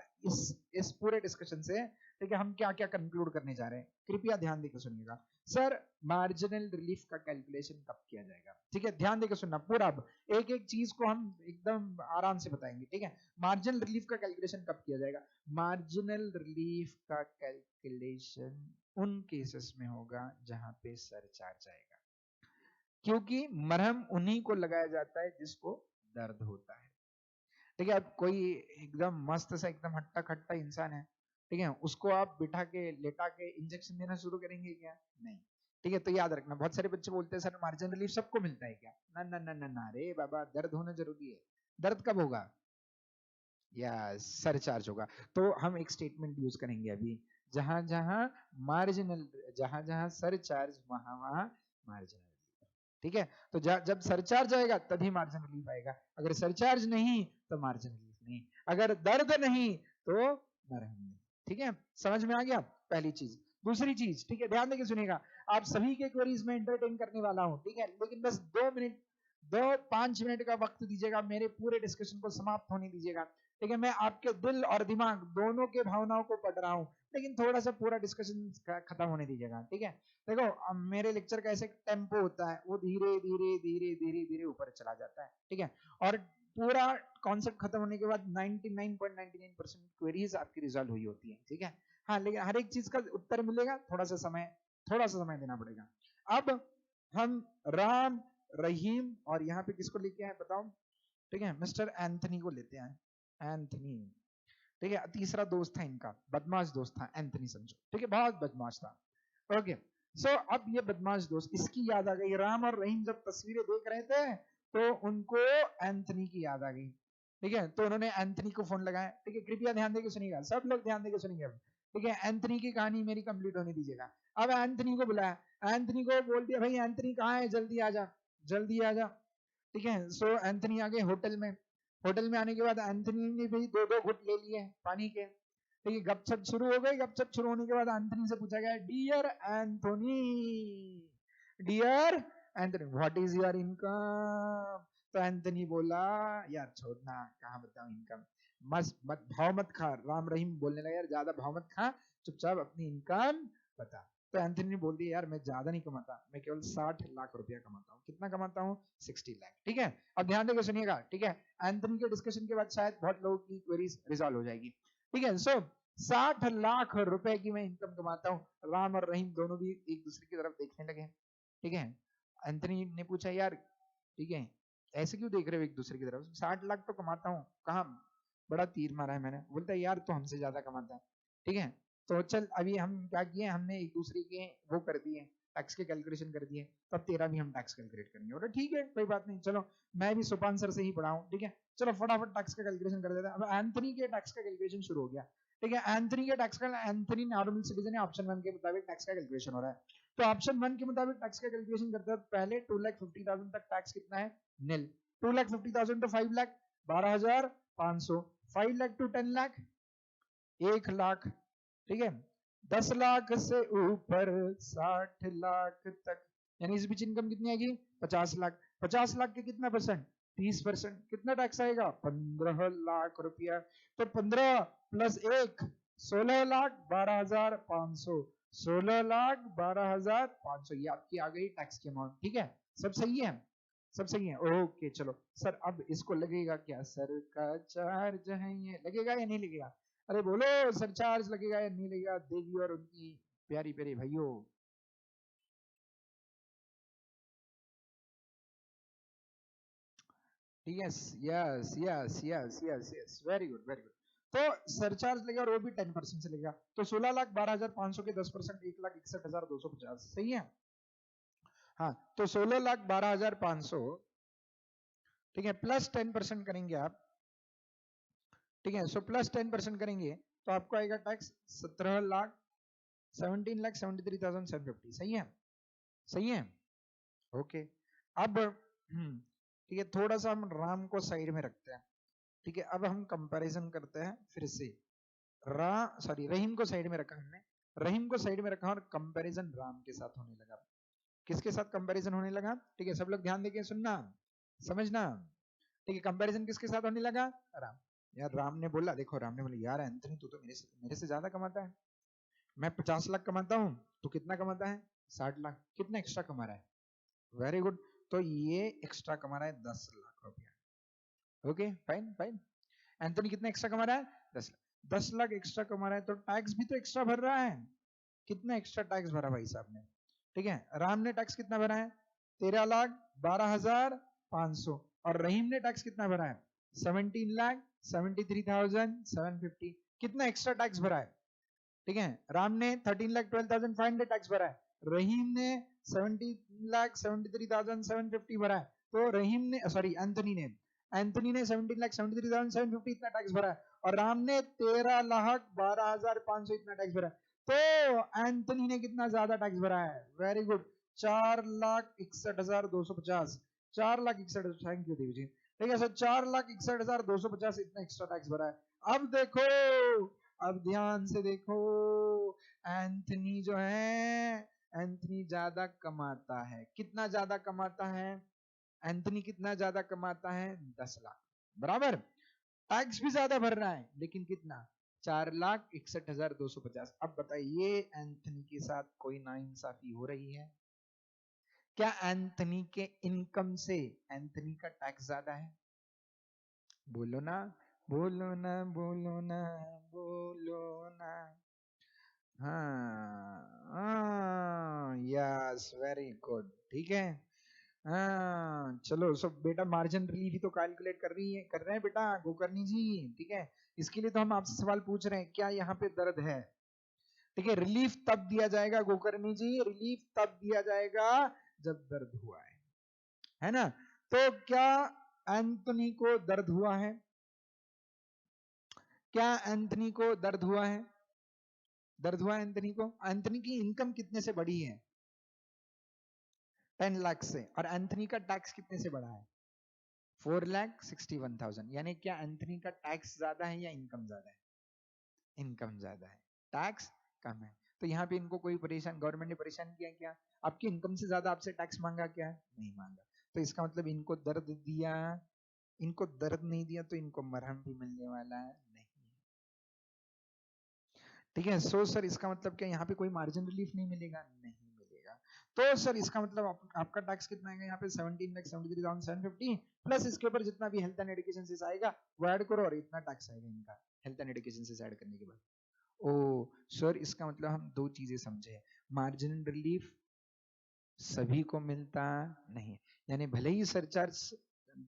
इस पूरे डिस्कशन से, ठीक है, हम क्या क्या कंक्लूड करने जा रहे हैं, कृपया ध्यान देकर सुनिएगा। सर, मार्जिनल रिलीफ का कैलकुलेशन कब किया जाएगा? ठीक है, ध्यान देकर सुनना पूरा, अब एक एक चीज को हम एकदम आराम से बताएंगे, ठीक है। मार्जिनल रिलीफ का कैलकुलेशन कब किया जाएगा? मार्जिनल रिलीफ का कैलकुलेशन उन केसेस में होगा जहां पे सरचार्ज आएगा, क्योंकि मरहम उन्हीं को लगाया जाता है जिसको दर्द होता है, ठीक है। अब कोई एकदम मस्त सा एकदम हट्टा खट्टा इंसान है, ठीक है, उसको आप बिठा के लेटा के इंजेक्शन देना शुरू करेंगे क्या? नहीं, ठीक है। तो याद रखना, बहुत सारे बच्चे बोलते हैं सर मार्जिन रिलीफ सबको मिलता है क्या? ना ना ना ना ना, रे बाबा, दर्द होना जरूरी है। दर्द कब होगा? या सरचार्ज होगा। तो हम एक स्टेटमेंट यूज करेंगे अभी, जहां जहां मार्जिनल, जहां जहां सरचार्ज वहां वहां मार्जिनल, ठीक है। तो जब सरचार्ज आएगा तभी मार्जिन रिलीफ आएगा, अगर सरचार्ज नहीं तो मार्जिन रिलीफ नहीं, अगर दर्द नहीं तो मरहम नहीं, ठीक है। समझ में आ गया पहली चीज। दूसरी चीज, ठीक है, ध्यान देके सुनिएगा, आप सभी के क्वेरीज में एंटरटेन करने वाला हूं, ठीक है, लेकिन बस 2 मिनट, 5 मिनट का वक्त दीजिएगा, मेरे पूरे डिस्कशन को समाप्त होने दीजिएगा, ठीक है। मैं आपके दिल और दिमाग दोनों के भावनाओं को पढ़ रहा हूं, लेकिन थोड़ा सा पूरा डिस्कशन खत्म होने दीजिएगा, ठीक है। देखो मेरे लेक्चर का ऐसे टेम्पो होता है, वो धीरे धीरे धीरे धीरे धीरे ऊपर चला जाता है, ठीक है, और पूरा कॉन्सेप्ट खत्म होने के बाद 99.99% क्वेरीज आपकी रिजॉल्व हुई होती है, ठीक है। हाँ, लेकिन हर एक चीज का उत्तर मिलेगा, थोड़ा सा समय देना पड़ेगा। अब हम राम रहीम और यहाँ पे किसको लेके आए बताओ? ठीक है, मिस्टर एंथनी को लेते हैं, एंथनी, ठीक है। तीसरा दोस्त था इनका, बदमाश दोस्त था, एंथनी समझो, ठीक है, बहुत बदमाश था। ओके, सो अब ये बदमाश दोस्त, इसकी याद आ गई, राम और रहीम जब तस्वीरें देख रहे थे तो उनको एंथनी की याद आ गई, ठीक है। तो उन्होंने एंथनी को फोन लगाया, ठीक है, कृपया ध्यान देकर सुनिएगा, सब लोग ध्यान देकर सुनिएगा, ठीक है। एंथनी की कहानी मेरी कंप्लीट होने दीजिएगा। अब एंथनी को बुलाया, एंथनी को बोल दिया भाई एंथनी कहाँ है, जल्दी आ जा, जल्दी आ जा, ठीक है। सो एंथनी आ गए होटल में, होटल में आने के बाद एंथनी ने भी 2-2 घुट ले लिए पानी के, ठीक है। गपशप शुरू हो गई, गपशप शुरू होने के बाद एंथनी से पूछा गया, dear Anthony, dear Anthony, what is your income? तो एंथनी बोला, यार छोड़ना, कहाँ बताऊं इनकम, मत भाव मत खा, राम रहीम बोलने लगा, यार ज्यादा भाव मत खा, चुपचाप अपनी इनकम बता। तो एंथनी ने बोल दिया, यार मैं ज्यादा नहीं कमाता, मैं केवल 60 लाख रुपया कमाता हूँ। कितना कमाता हूँ? 60 लाख, ठीक है। अब ध्यान देकर सुनिएगा, ठीक है, एंथनी के डिस्कशन के बाद शायद बहुत लोगों की क्वेरीज रिजॉल्व हो जाएगी, ठीक है। सो 60 लाख रुपए की मैं इनकम कमाता हूँ, राम और रहीम दोनों भी एक दूसरे की तरफ देखने लगे, ठीक है। एंथनी ने पूछा, यार ठीक है, ऐसे क्यों देख रहे हो एक दूसरे की तरफ, 60 लाख तो कमाता हूँ, कहाँ बड़ा तीर मारा है मैंने। बोलता है, यार तो हमसे ज्यादा कमाता है, ठीक है। तो चल अभी हम क्या किए, हमने एक दूसरे के वो कर दिए, टैक्स के कैलकुलेशन कर दिए, तब तेरा भी हम टैक्स कैलकुलेट करेंगे। बोला ठीक है, कोई बात नहीं, चलो मैं भी सोपान सर से ही पढ़ा हूँ, ठीक है, चलो फटाफट टैक्स का कैलकुलेशन कर देता है। अब एंथनी के टैक्स का कैलकुलेशन शुरू हो गया, ठीक है। एंथनी के टैक्स का, एंथनी नॉर्मल सिटीजन है, ऑप्शन 1 के मुताबिक टैक्स का कैलकुलेशन हो रहा है। तो ऑप्शन 1 के मुताबिक टैक्स का कैलकुलेशन करते हैं, पहले 2,50,000 तक टैक्स कितना है, नील। 2,50,000 टू 5 लाख 12,500, 5 लाख टू 10 लाख 1 लाख, ठीक है। 10 लाख से ऊपर 60 लाख तक, यानी इस बीच इनकम कितनी आएगी, 50 लाख। 50 लाख के कितना परसेंट, 30%, कितना टैक्स आएगा, 15 लाख रुपया। तो 15 प्लस 1 16 लाख 12,500, 16 लाख 12,500, ये आपकी आ गई टैक्स की अमाउंट, ठीक है। सब सही है, सब सही है, ओके। चलो सर अब इसको लगेगा क्या, सर का चार्ज है ये, लगेगा या नहीं लगेगा, अरे बोलो सरचार्ज लगेगा या नहीं लगेगा, देवी और उनकी प्यारी प्यारी भाइयों। Yes yes yes yes yes yes, very good very good. तो सरचार्ज लगेगा और वो भी 10% से लगेगा। तो 16,12,500 के 10%, 1,61,250, सही है। हाँ तो 16,12,500, ठीक है, प्लस 10% करेंगे आप, ठीक है। सो प्लस 10% करेंगे तो आपको आएगा टैक्स 17,73,750, सही है, सही है, ओके। अब ठीक है, थोड़ा सा हम राम को साइड में रखते हैं, ठीक है। अब हम कंपैरिजन करते हैं फिर से, रहीम को साइड में रखा हमने, रहीम को साइड में रखा और कंपैरिजन राम के साथ होने लगा। किसके साथ कंपैरिजन होने लगा, ठीक है, सब लोग ध्यान देके सुनना समझना, ठीक है। कंपैरिजन किसके साथ होने लगा, राम। यार राम ने बोला, देखो राम ने बोला, यार एंथनी तू तो मेरे से ज्यादा कमाता है, मैं 50 लाख कमाता हूँ, तू कितना कमाता है, 60 लाख, कितना एक्स्ट्रा कमा रहा है, वेरी गुड। तो ये एक्स्ट्रा कमा रहा है 10 लाख रुपया, ओके फाइन फाइन। एंथनी कितना एक्स्ट्रा कमा रहा है, 10 लाख, 10 लाख एक्स्ट्रा कमा रहा है, तो टैक्स भी तो एक्स्ट्रा भर रहा है, कितना एक्स्ट्रा टैक्स भरा भाई साहब ने, ठीक है। राम ने टैक्स कितना भरा है, 13,12,500, और रहीम ने टैक्स कितना भरा है, 17,73,750, कितना एक्स्ट्रा टैक्स भरा है, ठीक है। राम ने 13,12,500 टैक्स भरा है, रहीम ने 17,73,750 भरा है। तो रहीम ने, सॉरी एंथनी ने 17,73,750 इतना टैक्स भरा है, और राम ने 13,12,500 इतना टैक्स भरा है। तो एंथनी ने कितना ज्यादा टैक्स भरा है, वेरी गुड, 4,61,250, 4,61,000, थैंक यू देवी जी, ठीक है। सर 4,61,250 इतना एक्स्ट्रा टैक्स भरा है। अब देखो, अब ध्यान से देखो, एंथनी जो है, एंथनी ज्यादा कमाता है, कितना ज्यादा कमाता है, एंथनी कितना ज्यादा कमाता है, 10 लाख, बराबर। टैक्स भी ज्यादा भर रहा है, लेकिन कितना, 4,61,250। अब बताइए एंथनी के साथ कोई नाइंसाफी हो रही है क्या, एंथनी के इनकम से एंथनी का टैक्स ज्यादा है, बोलो ना बोलो ना बोलो ना बोलो ना, हाँ यस वेरी गुड, ठीक है। हाँ चलो सब बेटा, मार्जिन रिलीफ ही तो कैलकुलेट कर रहे हैं बेटा गोकर्णी जी, ठीक है। इसके लिए तो हम आपसे सवाल पूछ रहे हैं, क्या यहाँ पे दर्द है, ठीक है। रिलीफ तब दिया जाएगा गोकर्णी जी, रिलीफ तब दिया जाएगा जब दर्द हुआ है ना। तो क्या एंथनी को दर्द हुआ है, क्या एंथनी को दर्द हुआ है, दर्द हुआ है एंथनी को। एंथनी की इनकम कितने से बढ़ी है, 10 लाख से, और एंथनी का टैक्स कितने से बढ़ा है, 4,61,000, यानी क्या एंथनी का टैक्स ज्यादा है या इनकम ज्यादा है, इनकम ज्यादा है, टैक्स कम है। तो यहाँ पे इनको कोई परेशान, गवर्नमेंट ने परेशान किया क्या, आपकी इनकम से ज्यादा आपसे टैक्स मांगा क्या, नहीं मांगा। तो इसका मतलब इनको दर्द दिया, इनको दर्द नहीं दिया, तो इनको मरहम भी मिलने वाला नहीं, ठीक है। सो सर इसका मतलब क्या, यहाँ पे कोई मार्जिन रिलीफ नहीं मिलेगा, नहीं मिलेगा। तो सर इसका मतलब आपका टैक्स कितना आएगा यहाँ पे, 17,73,750, प्लस इसके ऊपर जितना भी हेल्थ एंड एजुकेशन से आएगा वो ऐड करो, और इतना टैक्स आएगा इनका हेल्थ एंड एजुकेशन से ऐड करने के बाद। ओ सर इसका मतलब हम दो चीजें समझे, मार्जिन रिलीफ सभी को मिलता नहीं, यानी भले ही सरचार्ज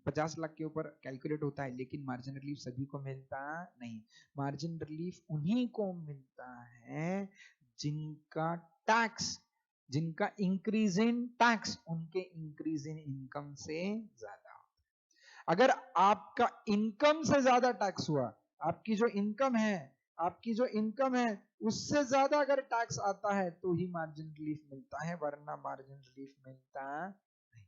50 लाख के ऊपर कैलकुलेट होता है, लेकिन मार्जिन रिलीफ सभी को मिलता नहीं। मार्जिन रिलीफ उन्हीं को मिलता है जिनका टैक्स, जिनका इंक्रीज इन टैक्स उनके इंक्रीज इन इनकम से ज्यादा। अगर आपका इनकम से ज्यादा टैक्स हुआ, आपकी जो इनकम है आपकी जो इनकम है उससे ज्यादा अगर टैक्स आता है तो ही मार्जिन रिलीफ मिलता है, वरना मार्जिन रिलीफ मिलता नहीं।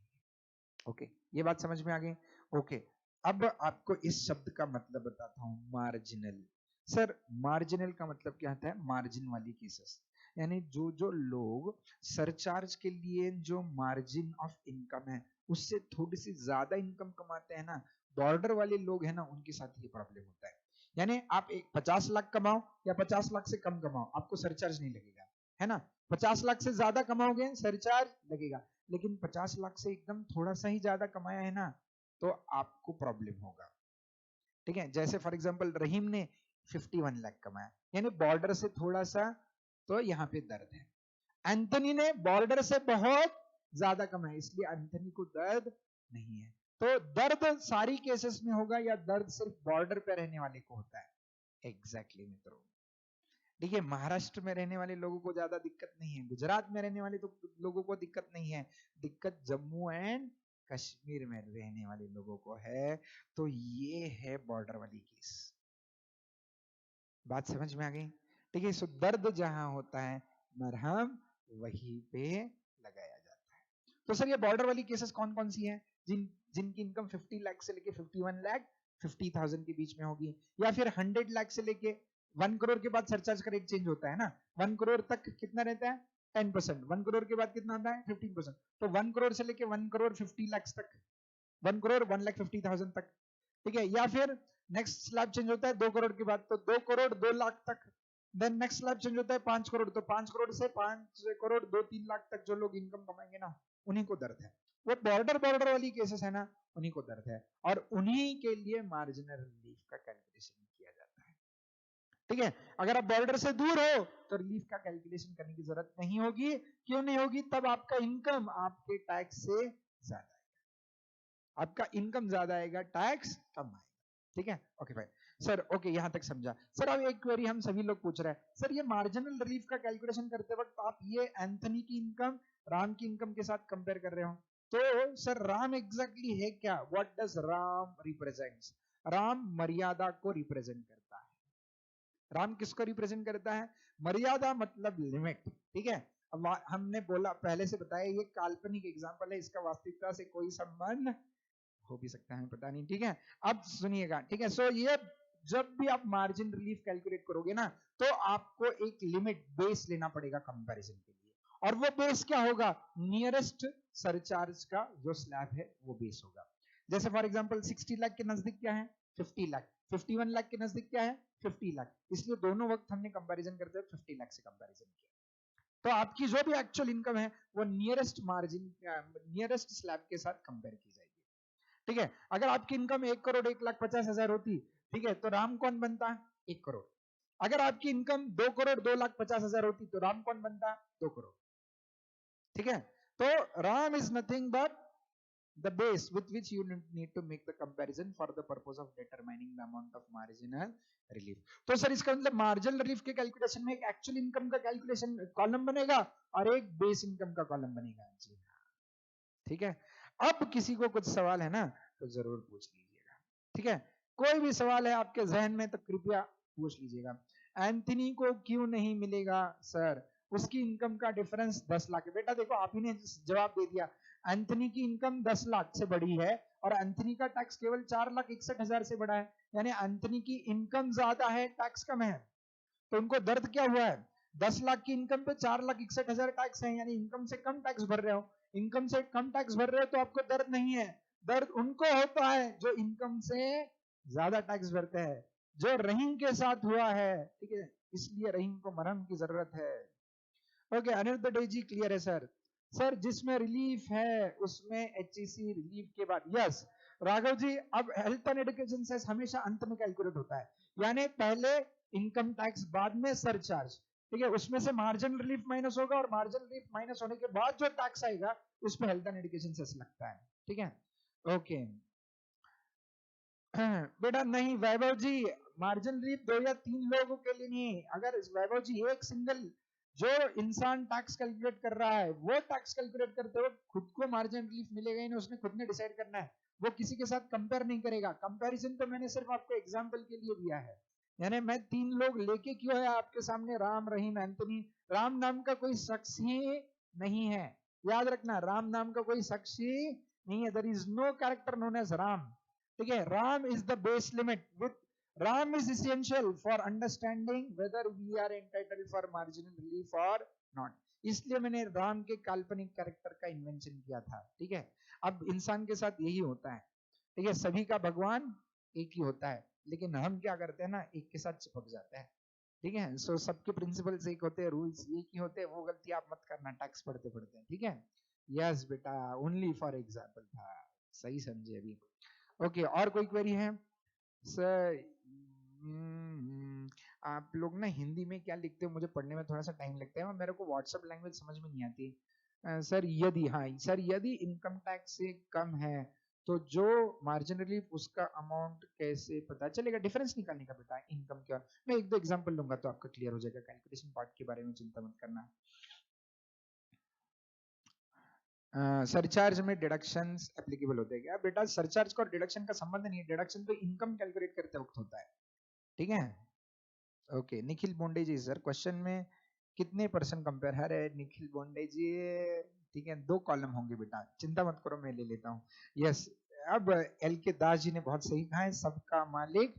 ओके, ये बात समझ में आ गई। ओके, अब आपको इस शब्द का मतलब बताता हूं, मार्जिनल। सर मार्जिनल का मतलब क्या होता है? मार्जिन वाली केसेस, यानी जो जो लोग सरचार्ज के लिए जो मार्जिन ऑफ इनकम है उससे थोड़ी सी ज्यादा इनकम कमाते हैं ना, बॉर्डर वाले लोग हैं ना, उनके साथ ये प्रॉब्लम होता है। यानी आप एक 50 लाख कमाओ या 50 लाख से कम कमाओ, आपको सरचार्ज नहीं लगेगा, है ना। 50 लाख से ज्यादा कमाओगे सरचार्ज लगेगा, लेकिन 50 लाख से एकदम थोड़ा सा ही ज्यादा कमाया है ना, तो आपको प्रॉब्लम होगा। ठीक है, जैसे फॉर एग्जांपल रहीम ने 51 लाख कमाया, यानी बॉर्डर से थोड़ा सा, तो यहाँ पे दर्द है। एंथनी ने बॉर्डर से बहुत ज्यादा कमाया, इसलिए एंथनी को दर्द नहीं है। तो दर्द सारी केसेस में होगा या दर्द सिर्फ बॉर्डर पे रहने वाले को होता है? एग्जैक्टली मित्रों, देखिए महाराष्ट्र में रहने वाले लोगों को ज्यादा दिक्कत नहीं है, गुजरात में रहने वाले तो लोगों को दिक्कत नहीं है, दिक्कत जम्मू एंड कश्मीर में रहने वाले लोगों को है। तो ये है बॉर्डर वाली केस, बात समझ में आ गई? ठीक है, सो दर्द जहां होता है मरहम वहीं पे लगाया जाता है। तो सर ये बॉर्डर वाली केसेस कौन कौन सी हैं? जिनकी इनकम 50 लाख से लेके 51 लाख 50,000 के बीच में होगी, या फिर 100 लाख से लेके 1 करोड़ के बाद सरचार्ज का रेट चेंज होता है ना, 1 करोड़ तक कितना रहता है? 10%। 1 करोड़ के बाद कितना आता है? 15%। तो 1 करोड़ से लेके 1 करोड़ 50 लाख तक, 1 करोड़ 1,50,000 तक। ठीक है, या फिर नेक्स्ट स्लैब चेंज होता है 2 करोड़ के बाद, तो 2 करोड़ 2 लाख तक। देन नेक्स्ट स्लैब चेंज होता है 5 करोड़, तो 5 करोड़ से 5 करोड़ 2-3 लाख तक जो लोग इनकम कमाएंगे ना, उन्हीं को दर्द है। वो बॉर्डर बॉर्डर वाली केसेस है ना, उन्हीं को दर्द है, और उन्हीं के लिए मार्जिनल रिलीफ का कैलकुलेशन किया जाता है। ठीक है, अगर आप बॉर्डर से दूर हो तो रिलीफ का कैलकुलेशन करने की जरूरत नहीं होगी। क्यों नहीं होगी? तब आपका इनकम आपके टैक्स से ज्यादा, आपका इनकम ज्यादा आएगा, टैक्स कम आएगा। ठीक है, ओके भाई। सर ओके, यहां तक समझा। सर अब एक क्वेरी हम सभी लोग पूछ रहे हैं, सर ये मार्जिनल रिलीफ का कैलकुलेशन करते वक्त आप ये एंथनी की इनकम राम की इनकम के साथ कंपेयर कर रहे हो, तो सर राम एग्जैक्टली है क्या? What does Ram represents? Ram मर्यादा को रिप्रेजेंट करता है। राम किसको रिप्रेजेंट करता है? मर्यादा मतलब लिमिट। ठीक है, अब हमने बोला पहले से बताया ये काल्पनिक एग्जांपल है, इसका वास्तविकता से कोई संबंध हो भी सकता है, पता नहीं। ठीक है, अब सुनिएगा। ठीक है, सो ये जब भी आप मार्जिन रिलीफ कैलकुलेट करोगे ना, तो आपको एक लिमिट बेस लेना पड़ेगा कंपैरिजन के लिए, और वो बेस क्या होगा? नियरेस्ट सरचार्ज का जो स्लैब है वो बेस होगा। जैसे फॉर एग्जांपल 60 लाख के नजदीक क्या है? 50 लाख। 51 लाख के नजदीक क्या है? 50 लाख। इसलिए दोनों वक्त हमने कंपैरिजन करते हुए 50 लाख से कंपैरिजन किया। तो आपकी जो भी एक्चुअल इनकम है वो नियरेस्ट मार्जिन, नियरेस्ट स्लैब के साथ कंपेयर की जाएगी। ठीक है, अगर आपकी इनकम 1 करोड़ 1,50,000 होती, ठीक है, तो राम कौन बनता? 1 करोड़। अगर आपकी इनकम 2 करोड़ 2,50,000 होती, तो राम कौन बनता? 2 करोड़। ठीक है, तो Ram is nothing but the base with which you need to make the comparison for the purpose of determining the amount of marginal relief. तो सर इसका मतलब मार्जिनल रिलीफ के कैलकुलेशन में एक एक्चुअल इनकम का कैलकुलेशन कॉलम बनेगा और एक बेस इनकम का कॉलम बनेगा। जी हाँ, ठीक है। अब किसी को कुछ सवाल है ना, तो जरूर पूछ लीजिएगा। ठीक है, कोई भी सवाल है आपके जहन में तो कृपया पूछ लीजिएगा। एंथनी को क्यों नहीं मिलेगा सर? उसकी इनकम का डिफरेंस 10 लाख है। बेटा देखो, आप ही ने जवाब दे दिया, एंथनी की इनकम 10 लाख से बड़ी है और एंथनी का टैक्स केवल 4,61,000 से बड़ा है, यानी एंथनी की इनकम ज्यादा है, टैक्स कम है। तो उनको दर्द क्या हुआ है? 10 लाख की इनकम पे 4,61,000 टैक्स है, यानी इनकम से कम टैक्स भर रहे हो। इनकम से कम टैक्स भर रहे हो तो आपको दर्द नहीं है। दर्द उनको होता है जो इनकम से ज्यादा टैक्स भरते हैं, जो रहीम के साथ हुआ है। ठीक है, इसलिए रहीम को मरहम की जरूरत है। ओके, अनिरुद्ध डे जी क्लियर है सर? सर जिसमें रिलीफ है उसमें एचईसी रिलीफ के बाद, यस राघव जी। अब हेल्थ एंड एजुकेशन सेस हमेशा अंत में कैलकुलेट होता है, यानी पहले इनकम टैक्स बाद में सरचार्ज। ठीक है, उसमें से मार्जिन रिलीफ माइनस होगा और मार्जिन रिलीफ माइनस होने के बाद जो टैक्स आएगा उस पर हेल्थ एंड एजुकेशन सेस लगता है। ठीक है, ओके। बेटा नहीं वैभव जी, मार्जिन रिलीफ 2 या 3 लोगों के लिए नहीं। अगर वैभव जी एक सिंगल जो इंसान टैक्स कैलकुलेट कर रहा है, वो टैक्स कैलकुलेट करते हुए खुद को मार्जिन रिलीफ मिलेगा ही नहीं, उसने खुद ने डिसाइड करना है, वो किसी के साथ कंपेयर नहीं करेगा। कंपैरिजन तो मैंने सिर्फ आपको एग्जांपल के लिए दिया है, यानी मैं 3 लोग लेके क्यों है आपके सामने, राम, रहीम, एंथनी। राम नाम का कोई शख्स ही नहीं है, याद रखना, राम नाम का कोई शख्स ही नहीं है। There is no character known as Ram, ठीक है। Ram is the base limit, with Ram is essential for understanding whether we are entitled for marginal relief और नॉट। इसलिए मैंने राम के काल्पनिक कैरेक्टर का इन्वेंशन किया था, ठीक है। अब इंसान के साथ यही होता है, ठीक है, सभी का भगवान एक ही होता है, लेकिन हम क्या करते हैं ना, एक के साथ चिपक जाते हैं, ठीक है। सो सबके प्रिंसिपल्स एक होते हैं, रूल्स एक ही होते हैं, वो गलती आप मत करना टैक्स पढ़ते पढ़ते, ठीक है। यस बेटा, ओनली फॉर एग्जाम्पल था, सही समझे अभी। ओके, और कोई क्वेरी है सर? आप लोग ना हिंदी में क्या लिखते हो, मुझे पढ़ने में थोड़ा सा टाइम लगता है और मेरे को व्हाट्सएप लैंग्वेज समझ में नहीं आती। सर यदि, हाँ सर, यदि इनकम टैक्स से कम है तो जो मार्जिन रिलीफ उसका अमाउंट कैसे पता चलेगा? डिफरेंस निकालने का बेटा इनकम क्या। मैं एक दो एग्जांपल लूंगा तो आपका क्लियर हो जाएगा, कैलकुलेशन पार्ट के बारे में चिंता मत करना। सरचार्ज में डिडक्शंस एप्लीकेबल होते हैं क्या? बेटा सरचार्ज का और डिडक्शन का संबंध नहीं है, डिडक्शन तो इनकम कैलकुलेट करते वक्त होता है, ठीक है। ओके, निखिल बोंडे जी, सर क्वेश्चन में कितने परसेंट कंपेयर है? निखिल बोंडे जी, ठीक है, 2 कॉलम होंगे बेटा, चिंता मत करो, मैं ले लेता हूँ। यस, अब एल के दास जी ने बहुत सही कहा है, सबका मालिक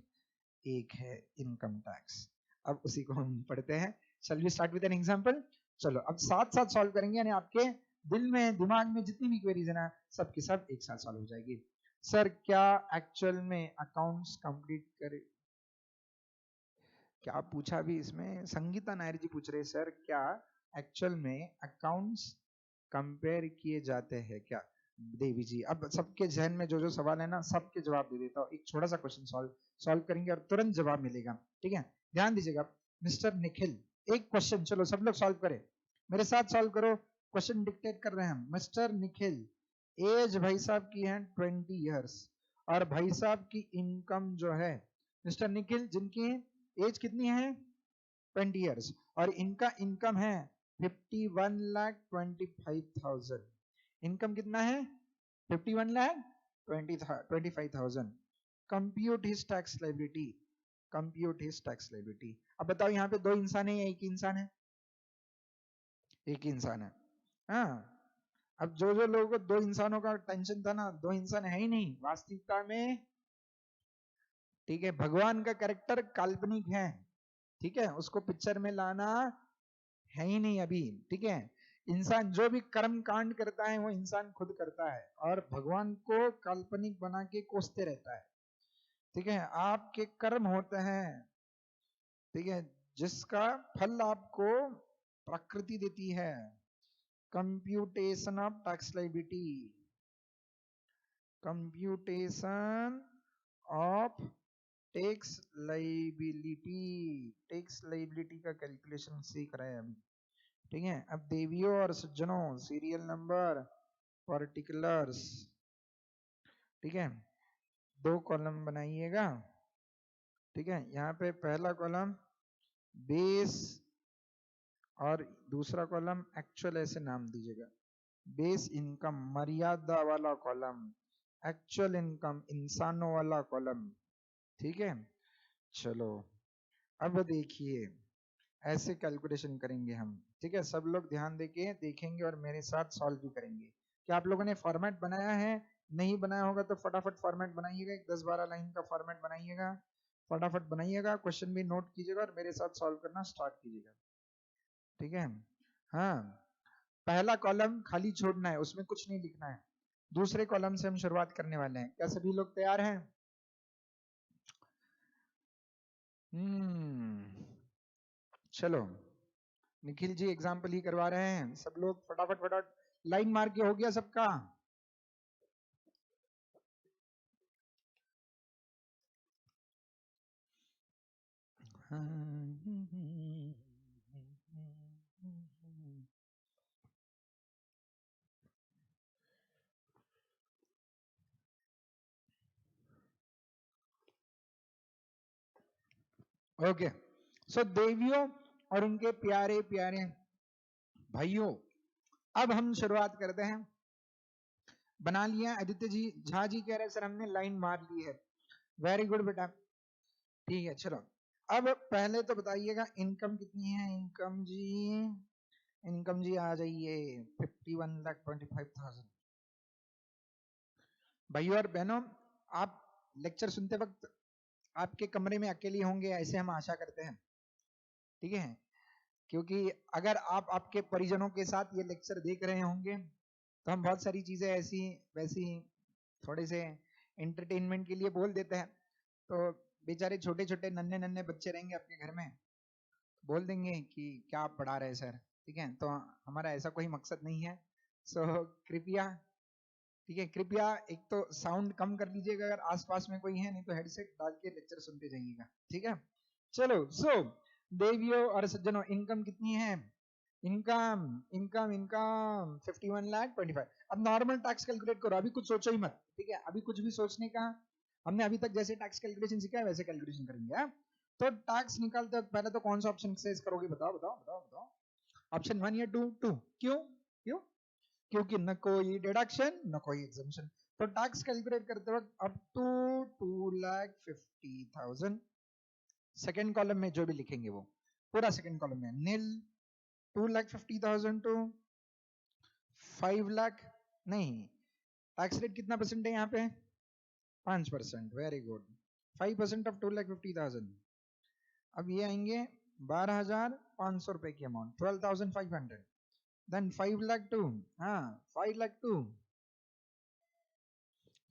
एक है इनकम टैक्स। अब उसी को हम पढ़ते हैं। Shall we start with an example? चलो अब साथ साथ सॉल्व करेंगे, यानी आपके दिल में दिमाग में जितनी भी क्वेरीज है ना, सब की सब एक साथ सॉल्व हो जाएगी। सर क्या एक्चुअल में अकाउंट्स कंप्लीट करे, क्या पूछा अभी इसमें? संगीता नायर जी पूछ रहे सर क्या एक्चुअल में अकाउंट्स कंपेयर किए जाते हैं क्या? देवी जी, अब सबके जहन में जो जो सवाल है ना, सबके जवाब दे देता हूँ। एक छोटा सा क्वेश्चन सॉल्व करेंगे और तुरंत जवाब मिलेगा, ठीक है। ध्यान दीजिएगा मिस्टर निखिल, एक क्वेश्चन, चलो सब लोग सॉल्व करें, मेरे साथ सॉल्व करो। क्वेश्चन डिक्टेट कर रहे हैं हम। मिस्टर निखिल, एज भाई साहब की है 20 ईयर्स और भाई साहब की इनकम जो है, मिस्टर निखिल जिनकी एज कितनी है 20 ईयर्स और इनका इनकम है 51,25,000। इनकम कितना है? 51,25,000। Compute his tax liability, compute his tax liability. अब बताओ यहाँ पे 2 इंसान है या एक ही इंसान है? एक ही इंसान है। हाँ, अब जो जो लोगों को 2 इंसानों का टेंशन था ना, 2 इंसान है ही नहीं वास्तविकता में, ठीक है। भगवान का कैरेक्टर काल्पनिक है, ठीक है, उसको पिक्चर में लाना है ही नहीं अभी, ठीक है। इंसान जो भी कर्म कांड करता है वो इंसान खुद करता है और भगवान को काल्पनिक बना के कोसते रहता है, ठीक है। आपके कर्म होते हैं, ठीक है, जिसका फल आपको प्रकृति देती है। Computation of tax liability, computation of tax liability, tax liability का कैलकुलेशन सीख रहे हैं अभी, ठीक है। अब देवियों और सज्जनों, सीरियल नंबर, पर्टिकुलर्स, ठीक है, 2 कॉलम बनाइएगा, ठीक है। यहाँ पे पहला कॉलम बेस और दूसरा कॉलम एक्चुअल, ऐसे नाम दीजिएगा। बेस इनकम मर्यादा वाला कॉलम, एक्चुअल इनकम इंसानों वाला कॉलम, ठीक है। चलो अब देखिए, ऐसे कैलकुलेशन करेंगे हम, ठीक है। सब लोग ध्यान देके देखेंगे और मेरे साथ सॉल्व भी करेंगे। क्या आप लोगों ने फॉर्मेट बनाया है? नहीं बनाया होगा तो फटाफट फॉर्मेट बनाइएगा, एक 10-12 लाइन का फॉर्मेट बनाइएगा, फटाफट बनाइएगा, क्वेश्चन भी नोट कीजिएगा और मेरे साथ सॉल्व करना स्टार्ट कीजिएगा, ठीक है। हाँ, पहला कॉलम खाली छोड़ना है, उसमें कुछ नहीं लिखना है। दूसरे कॉलम से हम शुरुआत करने वाले हैं। क्या सभी लोग तैयार हैं? चलो निखिल जी एग्जाम्पल ही करवा रहे हैं, सब लोग फटाफट फटाफट लाइन मार के हो गया सबका? ओके, सो देवियों और उनके प्यारे प्यारे भाइयों, अब हम शुरुआत करते हैं। बना लिया आदित्य जी? झा जी कह रहे सर हमने लाइन मार ली है। वेरी गुड बेटा, ठीक है। चलो अब पहले तो बताइएगा इनकम कितनी है। इनकम जी आ जाइए 51,25,000। भाइयों और बहनों, आप लेक्चर सुनते वक्त आपके कमरे में अकेले होंगे ऐसे हम आशा करते हैं, ठीक है? क्योंकि अगर आप आपके परिजनों के साथ ये लेक्चर देख रहे होंगे तो हम बहुत सारी चीजें ऐसी वैसी थोड़े से एंटरटेनमेंट के लिए बोल देते हैं, तो बेचारे छोटे छोटे नन्हे नन्हे बच्चे रहेंगे आपके घर में, बोल देंगे कि क्या आप पढ़ा रहे हैं सर, ठीक है? तो हमारा ऐसा कोई मकसद नहीं है। सो कृपया, ठीक है, कृपया एक तो साउंड कम कर लीजिएगा अगर आसपास में कोई है, नहीं तो हेडसेट डाल के लेक्चर सुनते जाइएगा, ठीक है? चलो, देवियों और सज्जनों, इनकम कितनी है? Income income income 51,25,000। अब नॉर्मल टैक्स कैलकुलेट करो, अभी कुछ सोचो ही मत, ठीक है? अभी कुछ भी सोचने का, हमने अभी तक जैसे टैक्स कैलकुलेशन सीखा है वैसे कैलकुलेशन करेंगे, हाँ? तो टैक्स निकालते वक्त पहले तो कौन सा ऑप्शन एक्सरसाइज करोगे? बताओ बताओ बताओ बताओ। ऑप्शन 1 या 2? 2 क्यों? क्यों? क्योंकि न कोई डिडक्शन न कोई एग्जम्पशन। तो टैक्स कैलकुलेट करते वक्त अप टू 2,50,000, सेकेंड कॉलम में जो भी लिखेंगे वो पूरा सेकेंड कॉलम में नील, 2,50,000 टू 5 लाख। नहीं, टैक्स रेट कितना परसेंट है यहाँ पे? 5%। Very good. 5% ऑफ 2,50,000। अब ये आएंगे 12,500 रुपए की अमाउंट, 12,500। देन 5 लाख टू, हाँ 5 लाख टू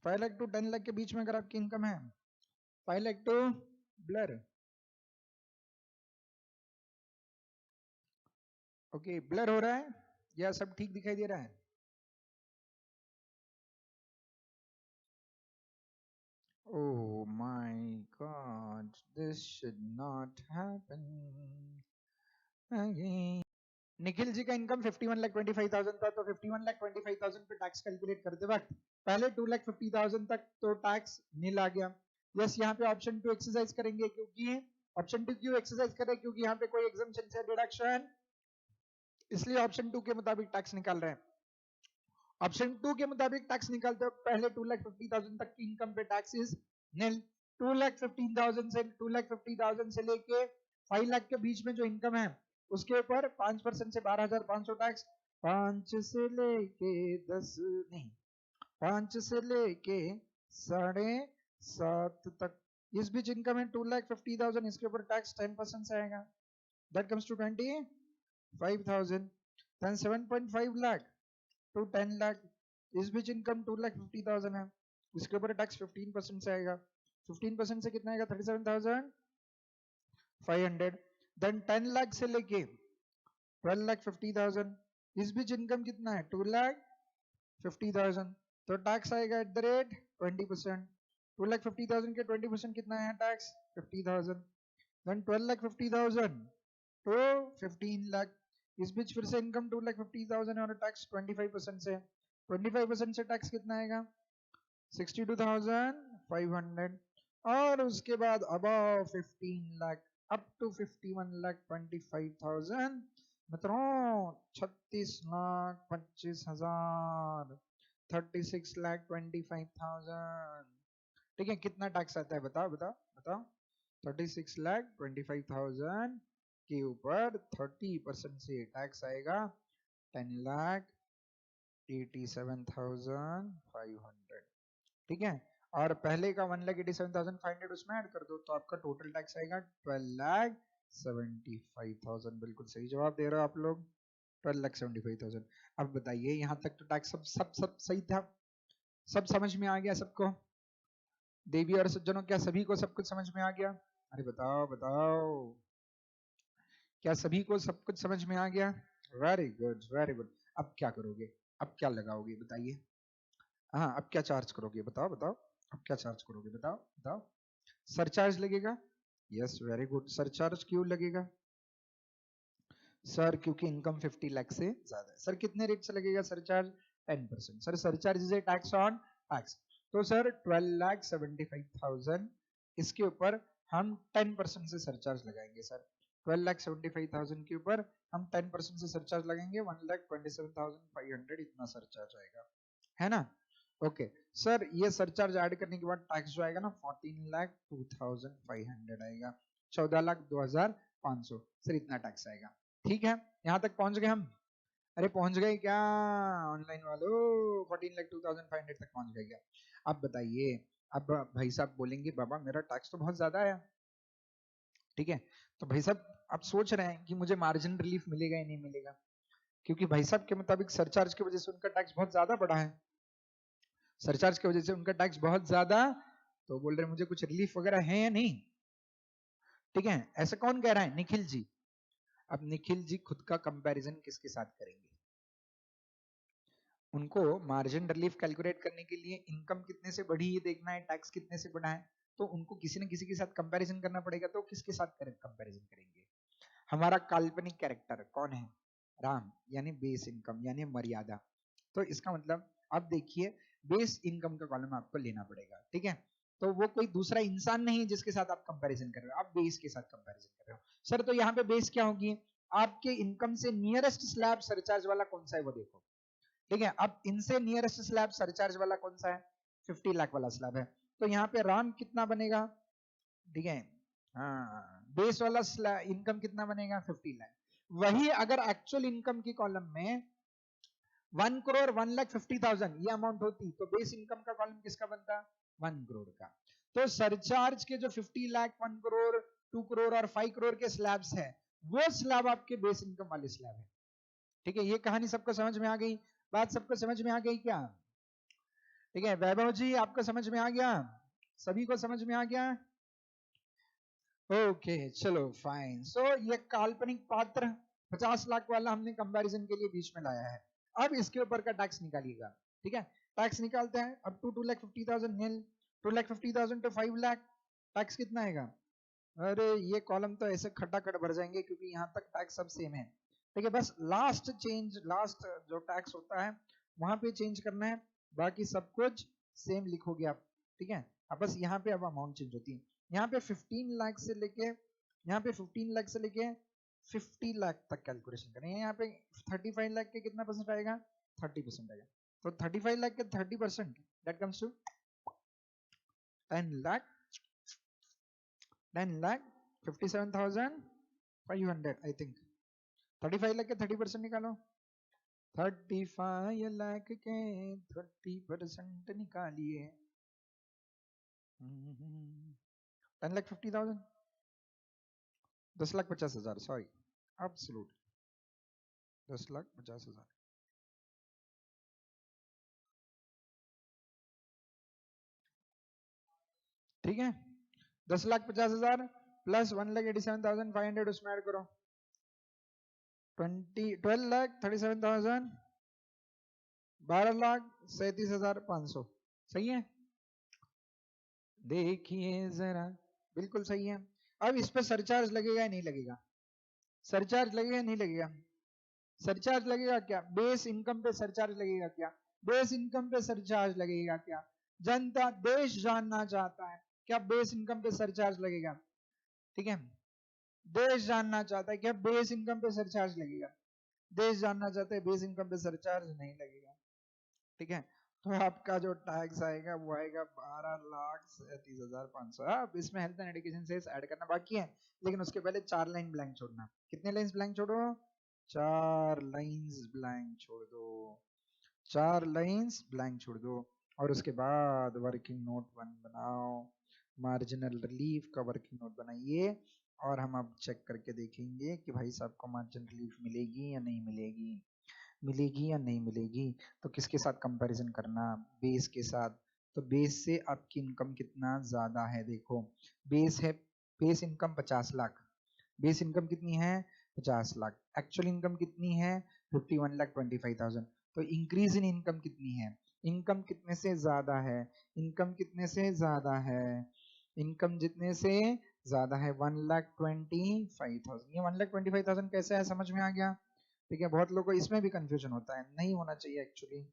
5 लाख टू 10 लाख के बीच में अगर आपकी इनकम है, 5 lakh to blur, okay blur हो रहा है या सब ठीक दिखाई दे रहा है? Oh my God, this should not happen again. Nikhil ji का इनकम 51,25,000 था, तो 51,25,000 पे टैक्स कैलकुलेट करते वक्त पहले 2,50,000 तक तो टैक्स नील आ गया। यस, यहाँ पे ऑप्शन 2 एक्सरसाइज करेंगे, क्योंकि ऑप्शन 2 क्यों एक्सरसाइज करें? क्योंकि यहाँ पे कोई एग्जम्पशन से डिडक्शन, इसलिए ऑप्शन 2 के मुताबिक टैक्स निकाल रहे हैं। ऑप्शन 2 के मुताबिक टैक्स निकालते हो पहले 2,50,000 तक की इनकम पे टैक्स इज नील। 2,15,000 से 2,50,000 से लेके 5 लाख के बीच में जो इनकम है उसके ऊपर 5% से 12,500 टैक्स। 5 से लेके 10 नहीं, 5 से लेके 7.5 तक इस बीच इनकम है 2,50,000, इसके ऊपर टैक्स 10% से आएगा, that comes to 25,000। Then 7.5 lakh to 10 lakh, इस बीच इनकम 2,50,000 है, इसके ऊपर टैक्स 15% से आएगा। 15% से कितना आएगा? 37,500। देन 10 लाख से लेके 12,50,000, इस बीच इनकम कितना है? 2,50,000, तो टैक्स आएगा एट द रेट 20%। 2,50,000 के 20% कितना है टैक्स? 50,000। देन 12,50,000 तो 15 लाख, इस बीच फिर से इनकम 2,50,000 और टैक्स 25% से, 25% से टैक्स कितना आएगा? 62,500। और उसके बाद अबव 15 लाख अप टू 51,25,000, मित्रों 36,25,000, 36,25,000, ठीक है? कितना टैक्स आता है? बताओ बताओ बताओ। 36,25,000 के ऊपर 30% से टैक्स आएगा 10,87,500, ठीक है? और पहले का 1,87,500 उसमें ऐड कर दो तो आपका टोटल टैक्स आएगा 12,75,000। बिल्कुल सही जवाब दे रहे हो आप लोग, 12,75,000। अब बताइए, यहाँ तक तो टैक्स सब सब सब सही था, सब समझ में आ गया सबको? देवी और सज्जनों, क्या सभी को सब कुछ समझ में आ गया? अरे बताओ बताओ, क्या सभी को सब कुछ समझ में आ गया? Very good very good. अब क्या करोगे? अब क्या लगाओगे बताइए? हाँ, अब क्या चार्ज करोगे? बताओ बताओ, अब क्या चार्ज करोगे? बताओ बताओ। सरचार्ज लगेगा? Yes, very good. सरचार्ज क्यों लगेगा सर? क्योंकि इनकम 50 लाख से ज्यादा है। सर कितने रेट से लगेगा surcharge? 10%। Sir surcharge is a tax on tax, तो सर 12,75,000 इसके ऊपर हम 10% से सरचार्ज लगाएंगे सर। 12,75,000 के ऊपर हम 10% से सरचार्ज लगाएंगे, 1,27,500 इतना सरचार्ज आएगा, है ना? ओके सर, ये सरचार्ज ऐड करने के बाद टैक्स जो आएगा ना 14,02,500 आएगा। 14,02,500 सर इतना टैक्स आएगा। ठीक है, यहां तक पहुंच गए हम? अरे पहुंच गए क्या ऑनलाइन वालों? 14,02,500 तक पहुंच गए क्या? अब बताइए, अब भाई साहब बोलेंगे बाबा मेरा टैक्स तो बहुत ज्यादा है। ठीक है, तो भाई साहब आप सोच रहे हैं कि मुझे मार्जिन रिलीफ मिलेगा या नहीं मिलेगा, क्योंकि भाई साहब के मुताबिक सरचार्ज की वजह से उनका टैक्स बहुत ज्यादा बढ़ा है, सरचार्ज की वजह से उनका टैक्स बहुत ज्यादा, तो बोल रहे हैं मुझे कुछ रिलीफ वगैरह है या नहीं। ठीक है, ऐसा कौन कह रहा है? निखिल जी। अब निखिल जी खुद का कंपैरिजन किसके साथ करेंगे? उनको मार्जिन रिलीफ कैलकुलेट करने के लिए इनकम कितने से बढ़ी ये देखना है, टैक्स कितने से बढ़ा है, तो उनको किसी न किसी के साथ कंपैरिजन करना पड़ेगा। तो किसके साथ कंपैरिजन करेंगे? हमारा काल्पनिक कैरेक्टर कौन है? राम, यानी बेस इनकम यानी मर्यादा। तो इसका मतलब अब देखिए बेस इनकम का कॉलम आपको लेना पड़ेगा। ठीक है, तो वो कोई दूसरा इंसान नहीं है जिसके साथ आप कंपैरिजन कर रहे हो, आप बेस के साथ कंपैरिजन कर रहे हो। सर तो यहाँ पे बेस क्या होगी? आपके इनकम से नियरेस्ट स्लैब सरचार्ज वाला कौन सा है वो देखो। ठीक है, अब इनसे नियरेस्ट स्लैब सरचार्ज वाला कौन सा है? 50 लाख वाला स्लैब है। तो यहाँ पे राम कितना बनेगा? ठीक है, हाँ बेस वाला इनकम कितना बनेगा? 50 लाख। वही अगर एक्चुअल इनकम की कॉलम में 1,01,50,000 ये अमाउंट होती तो बेस इनकम का कॉलम किसका बनता? 1 करोड़ का। तो सरचार्ज के जो 50 लाख, 1 करोड़, 2 करोड़ और 5 करोड़ के स्लैब्स है, वो स्लैब आपके बेस इनकम वाले स्लैब है। ठीक है, ये कहानी सबको समझ में आ गई? बात सबको समझ में आ गई क्या? ठीक है, वैभव जी आपको समझ में आ गया? सभी को समझ में आ गया? ओके चलो फाइन। सो ये काल्पनिक पात्र 50 लाख वाला हमने कंपैरिजन के लिए बीच में लाया है। अब इसके ऊपर का टैक्स निकालिएगा। ठीक है, टैक्स निकालते हैं। अब to 2,50,000 nil, 2,50,000 to 5 lakh, tax कितना आएगा? अरे ये कॉलम तो ऐसे खटाखट भर जाएंगे क्योंकि यहाँ तक टैक्स सब सेम है। ठीक है, बस लास्ट चेंज, लास्ट जो टैक्स होता है वहां पे चेंज करना है, बाकी सब कुछ सेम लिखोगे आप। ठीक है, अब बस यहाँ पे अब अमाउंट चेंज होती है। यहाँ पे 15 लाख से लेके, यहाँ पे 15 लाख से लेके 50 लाख तक कैलकुलेशन करें। यहाँ पे 35 लाख के कितना परसेंट आएगा? 30% आएगा। तो 35 लाख के 30% that comes to 10 lakh, 10 lakh 57,500 I think. 35 lakh के 30% निकालो। 35 लाख के 30% निकालिए। 10,50,000, 10,50,000 सॉरी, एब्सोल्यूट 10,50,000। ठीक है, 10,50,000 प्लस 1,87,500 उसमें ऐड करो, 12,37,000, 12,37,500। सही है? देखिए जरा, बिल्कुल सही है। अब इस पे सरचार्ज लगेगा या नहीं लगेगा? सरचार्ज लगेगा या नहीं लगेगा? सरचार्ज लगेगा क्या? बेस इनकम पे सरचार्ज लगेगा क्या? बेस इनकम पे सरचार्ज लगेगा क्या? जनता, देश जानना चाहता है क्या बेस इनकम पे सरचार्ज लगेगा? ठीक है, देश जानना चाहता है क्या बेस इनकम पे सरचार्ज लगेगा? देश जानना चाहते हैं बेस इनकम पे सरचार्ज नहीं लगेगा। ठीक है, तो आपका जो टैक्स आएगा वो आएगा 12,37,500। अब इसमें health and education cess add करना बाकी है, लेकिन उसके पहले 4 लाइन ब्लैंक छोड़ना। कितने लाइंस ब्लैंक छोड़ो? 4 लाइंस ब्लैंक छोड़ दो, 4 लाइंस ब्लैंक छोड़ दो। और उसके बाद वर्किंग नोट बनाओ, मार्जिनल रिलीफ का वर्किंग नोट बनाइए। और हम अब चेक करके देखेंगे कि भाई साहब को मार्जिन रिलीफ मिलेगी या नहीं मिलेगी, मिलेगी या नहीं मिलेगी। तो किसके साथ कंपैरिजन करना? बेस के साथ। तो बेस से आपकी इनकम कितना ज्यादा है देखो, बेस है, base income 50 lakh, base income कितनी है? 50 लाख। एक्चुअल इनकम कितनी है? 51,25,000। तो इंक्रीज इन इनकम कितनी है? इनकम कितने से ज्यादा है? इनकम कितने से ज्यादा है? इनकम जितने से ज्यादा है 1,25,000। ये 1,25,000 कैसे है समझ में आ गया? ठीक है, बहुत लोगों को इसमें भी कंफ्यूजन होता है, नहीं होना चाहिए एक्चुअली।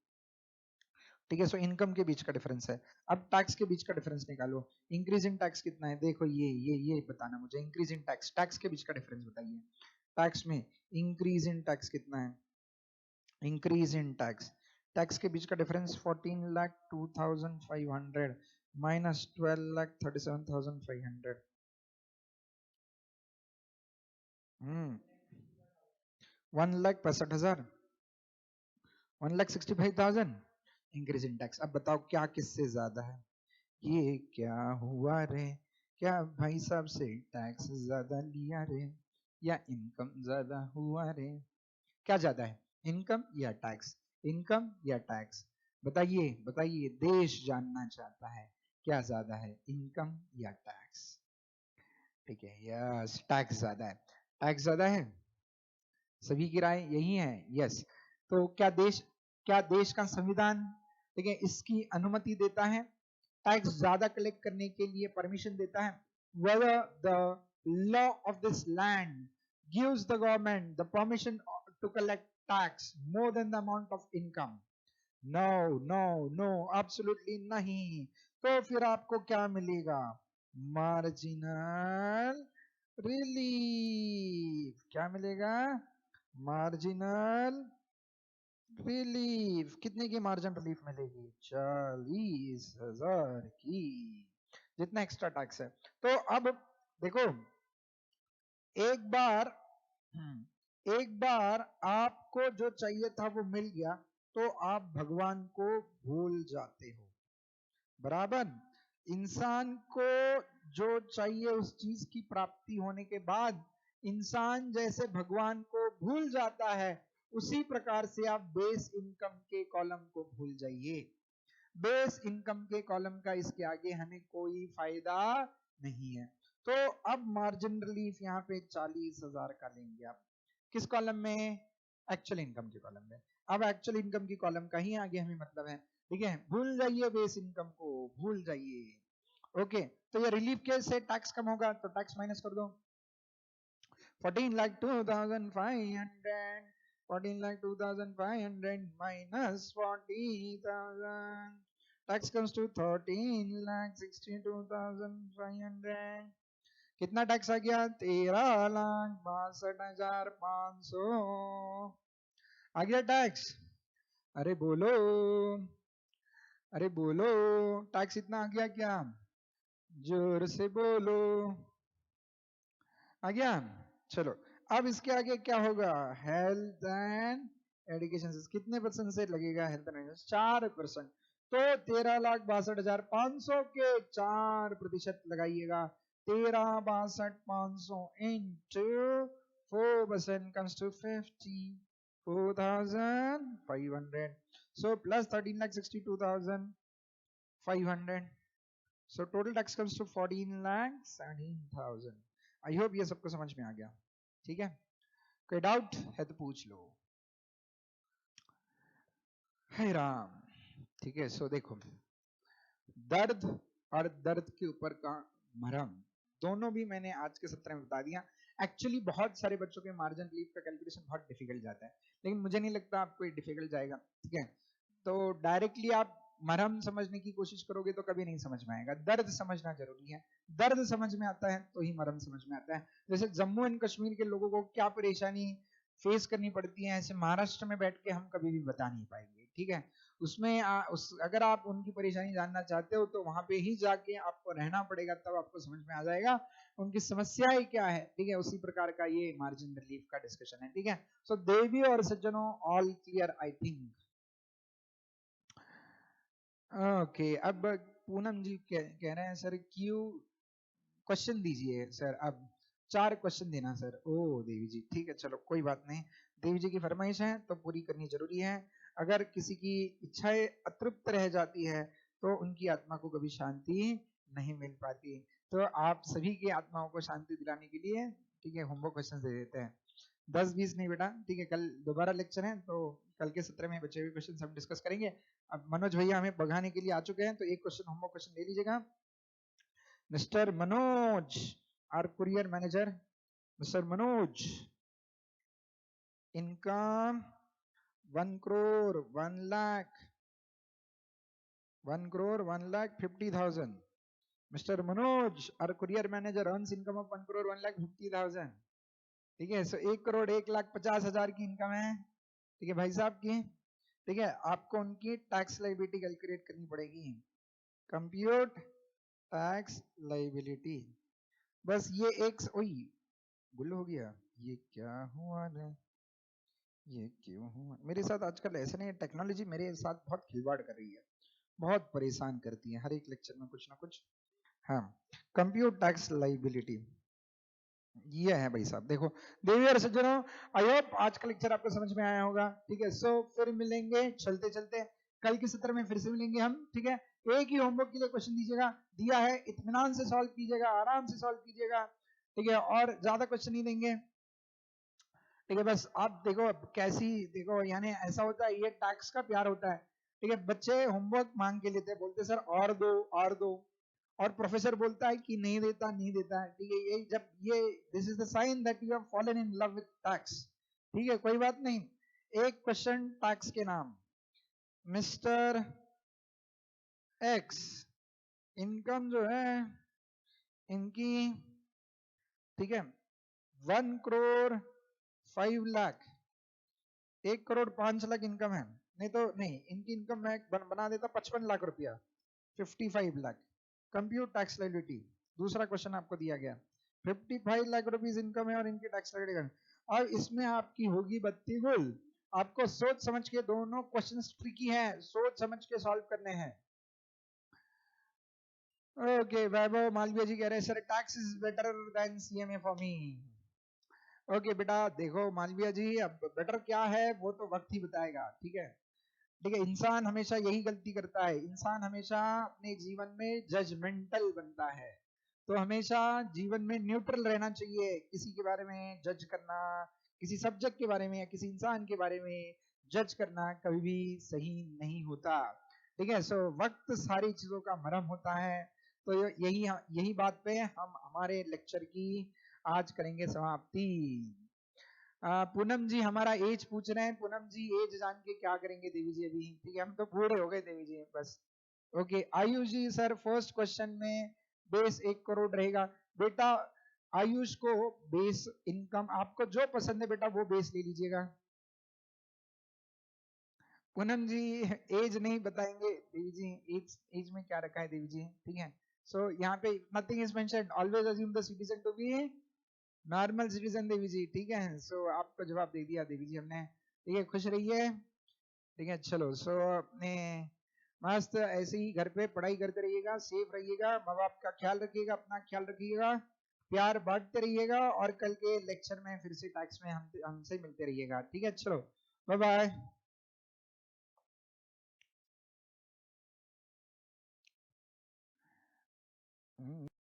ठीक है, सो इनकम के बीच का डिफरेंस है। अब टैक्स के बीच का डिफरेंस निकालो। इंक्रीज इन टैक्स कितना है देखो, ये बताना मुझे। इंक्रीज इन टैक्स, टैक्स के बीच का डिफरेंस बताइए। टैक्स में इंक्रीज इन टैक्स कितना है? इंक्रीज इन टैक्स, टैक्स के बीच का difference 14,02,500 minus 12,37,500। 1,65,000, 1,65,000 increase in tax. अब बताओ क्या किससे ज्यादा है? ये क्या हुआ रे, क्या भाई साहब से टैक्स ज्यादा लिया रे, या इनकम ज्यादा हुआ रे? क्या ज्यादा है, इनकम या टैक्स? इनकम या टैक्स? बताइए बताइए, देश जानना चाहता है क्या ज्यादा है, इनकम या टैक्स? ठीक है, यस, टैक्स ज्यादा है। टैक्स ज्यादा है, सभी की राय यही है, यस। तो क्या देश का संविधान, ठीक है, इसकी अनुमति देता है, टैक्स ज्यादा कलेक्ट करने के लिए परमिशन देता है? whether the law of this land gives the government the permission to collect tax more than the amount of income? no, no, no, absolutely नहीं। तो फिर आपको क्या मिलेगा? Marginal relief. क्या मिलेगा? Marginal relief. कितने की मार्जिन रिलीफ मिलेगी? 40,000 की, जितना एक्स्ट्रा टैक्स है। तो अब देखो, एक बार एक बार आपको जो चाहिए था वो मिल गया, तो आप भगवान को भूल जाते हो, बराबर। इंसान को जो चाहिए उस चीज की प्राप्ति होने के बाद इंसान जैसे भगवान को भूल जाता है, उसी प्रकार से आप बेस इनकम के कॉलम को भूल जाइए। बेस इनकम के कॉलम का इसके आगे हमें कोई फायदा नहीं है। तो अब मार्जिन रिलीफ यहाँ पे 40,000 का लेंगे आप, किस कॉलम में? एक्चुअल इनकम के कॉलम में। अब एक्चुअल इनकम की कॉलम का ही आगे हमें मतलब है, ठीक है, भूल जाइए बेस इनकम को, भूल जाइए। ओके, तो ये रिलीफ कैसे टैक्स कम होगा? तो टैक्स माइनस कर दो, 14,02,500, 14,02,500 minus 40,000, tax comes to 13,62,500। कितना टैक्स आ गया? 13,62,500 आ गया टैक्स। अरे बोलो, अरे बोलो, टैक्स इतना आ गया क्या? जोर से बोलो, आ गया? चलो, अब इसके आगे क्या होगा? हेल्थ एंड एजुकेशन कितने परसेंट से लगेगा? Health and education 4%। तो 13,62,500 के 4% लगाइएगा। 13,62,500 into 4% comes to 54,500. So plus 13,62,500. So total tax comes to 14,17,000. I hope ये सबको समझ में आ गया, ठीक है। कोई डाउट है तो पूछ लो। हे राम, ठीक है। सो देखो, दर्द और दर्द के ऊपर का मरहम दोनों भी मैंने आज के सत्र में बता दिया। एक्चुअली बहुत सारे बच्चों के मार्जिन रिलीफ का कैलकुलेशन बहुत डिफिकल्ट जाता है, लेकिन मुझे नहीं लगता आपको डिफिकल्ट जाएगा, ठीक है। तो डायरेक्टली आप मरहम समझने की कोशिश करोगे तो कभी नहीं समझ में आएगा। दर्द समझना जरूरी है, दर्द समझ में आता है तो ही मरहम समझ में आता है। जैसे जम्मू एंड कश्मीर के लोगों को क्या परेशानी फेस करनी पड़ती है, ऐसे महाराष्ट्र में बैठ के हम कभी भी बता नहीं पाएंगे, ठीक है। उसमें अगर आप उनकी परेशानी जानना चाहते हो तो वहां पे ही जाके आपको रहना पड़ेगा, तब आपको समझ में आ जाएगा उनकी समस्याएं क्या है, ठीक है। उसी प्रकार का ये मार्जिन रिलीफ का डिस्कशन है, ठीक है। सो देवी और सज्जनों, all clear I think. Okay, अब पूनम जी कह रहे हैं सर क्यू क्वेश्चन दीजिए सर। अब 4 क्वेश्चन देना सर। ओ देवी जी, ठीक है, चलो कोई बात नहीं। देवी जी की फरमाइश है तो पूरी करनी जरूरी है। अगर किसी की इच्छाएं अतृप्त रह जाती है तो उनकी आत्मा को कभी शांति नहीं मिल पाती। तो आप सभी की आत्माओं को शांति दिलाने के लिए, ठीक है, होमवर्क क्वेश्चन दे देते हैं। 10-20 नहीं बेटा, ठीक है। कल दोबारा लेक्चर है तो कल के सत्र में बचे हुए क्वेश्चन हम डिस्कस करेंगे। अब मनोज भैया हमें भगाने के लिए आ चुके हैं, तो एक क्वेश्चन होमवर्क क्वेश्चन ले लीजिएगा। Mister Manoj, are courier manager, mister Manoj, income 1 crore 1 lakh 1,50,000। Mister Manoj, are courier manager earns income of 1 crore 1,50,000, ठीक है। सो 1,01,50,000 की इनकम है, ठीक है भाई साहब की, ठीक है। आपको उनकी टैक्स लाइबिलिटी कैलकुलेट करनी पड़ेगी। कंप्यूट टैक्स लाइबिलिटी, बस ये एक गुल्लो हो गया। ये क्या हुआ रे, ये क्यों हुआ मेरे साथ आजकल? ऐसे नहीं, टेक्नोलॉजी मेरे साथ बहुत खिलवाड़ कर रही है, बहुत परेशान करती है हर एक लेक्चर में कुछ ना कुछ। हाँ, कंप्यूट टैक्स लाइबिलिटी ये है भाई साहब। देखो देवी और सज्जनों, आई होप आज का लेक्चर आपको समझ में आया होगा। ठीक है, सो फिर मिलेंगे चलते चलते, कल के सत्र में फिर से मिलेंगे हम। ठीक है, एक ही होमवर्क के लिए क्वेश्चन दीजिएगा, दिया है, इत्मीनान से सॉल्व कीजिएगा, आराम से सॉल्व कीजिएगा। ठीक है, और ज्यादा क्वेश्चन नहीं देंगे। ठीक है, बस आप देखो कैसी, देखो यानी ऐसा होता है, ये टैक्स का प्यार होता है। ठीक है, बच्चे होमवर्क मांग के लेते हैं, बोलते सर और दो और दो, और प्रोफेसर बोलता है कि नहीं देता नहीं देता है। ठीक है, ये जब ये this is the sign that you have fallen in love with tax. ठीक है, कोई बात नहीं। एक क्वेश्चन टैक्स के नाम, मिस्टर एक्स इनकम जो है इनकी, ठीक है, 1,05,00,000, 1,05,00,000 इनकम है। नहीं तो नहीं, इनकी इनकम मैं बना देता 55 लाख रुपया, 55 लाख। कंप्यूट टैक्स लायबिलिटी, दूसरा क्वेश्चन आपको दिया गया, 55 लाख रुपीज इनकम है और इनकी टैक्स लायबिलिटी, और इसमें आपकी होगी बत्ती गुल। आपको सोच समझ के, दोनों क्वेश्चन ट्रिकी हैं, सोच समझ के सॉल्व करने हैं। ओके, वैभव मालवीय जी कह रहे हैं sir tax is better than CMA for me. Okay बेटा, देखो मालवीय जी, अब बेटर क्या है वो तो वक्त ही बताएगा। ठीक है, ठीक है, इंसान हमेशा यही गलती करता है, इंसान हमेशा अपने जीवन में जजमेंटल बनता है। तो हमेशा जीवन में न्यूट्रल रहना चाहिए, किसी के बारे में जज करना, किसी सब्जेक्ट के बारे में या किसी इंसान के बारे में जज करना कभी भी सही नहीं होता। ठीक है, सो वक्त सारी चीजों का मरहम होता है। तो यही यही बात पे हम हमारे लेक्चर की आज करेंगे समाप्ति। पूनम जी हमारा एज पूछ रहे हैं, पूनम जी एज जान के क्या करेंगे देवी जी अभी? ठीक है, हम तो बूढ़े हो गए देवी जी बस। ओके, आयुष जी सर फर्स्ट क्वेश्चन में बेस 1 करोड़ रहेगा। बेटा आयुष को बेस इनकम आपको जो पसंद है बेटा वो बेस ले लीजिएगा। पूनम जी एज नहीं बताएंगे देवी जी, एज एज में क्या रखा है देवी जी? ठीक है, सो यहाँ पे nothing is mentioned, always assume the citizen to be normal citizen Devi ji. ठीक है, सो आपको जवाब दे दिया देवी जी हमने। ठीक है, खुश रहिए। ठीक है, चलो, सो अपने मस्त ऐसे ही घर पे पढ़ाई करते रहिएगा, सेफ रहिएगा, माँ बाप का ख्याल रखिएगा, अपना ख्याल रखिएगा, प्यार बांटते रहिएगा, और कल के लेक्चर में फिर से टैक्स में हमसे मिलते रहिएगा। ठीक है, चलो, बाय बाय।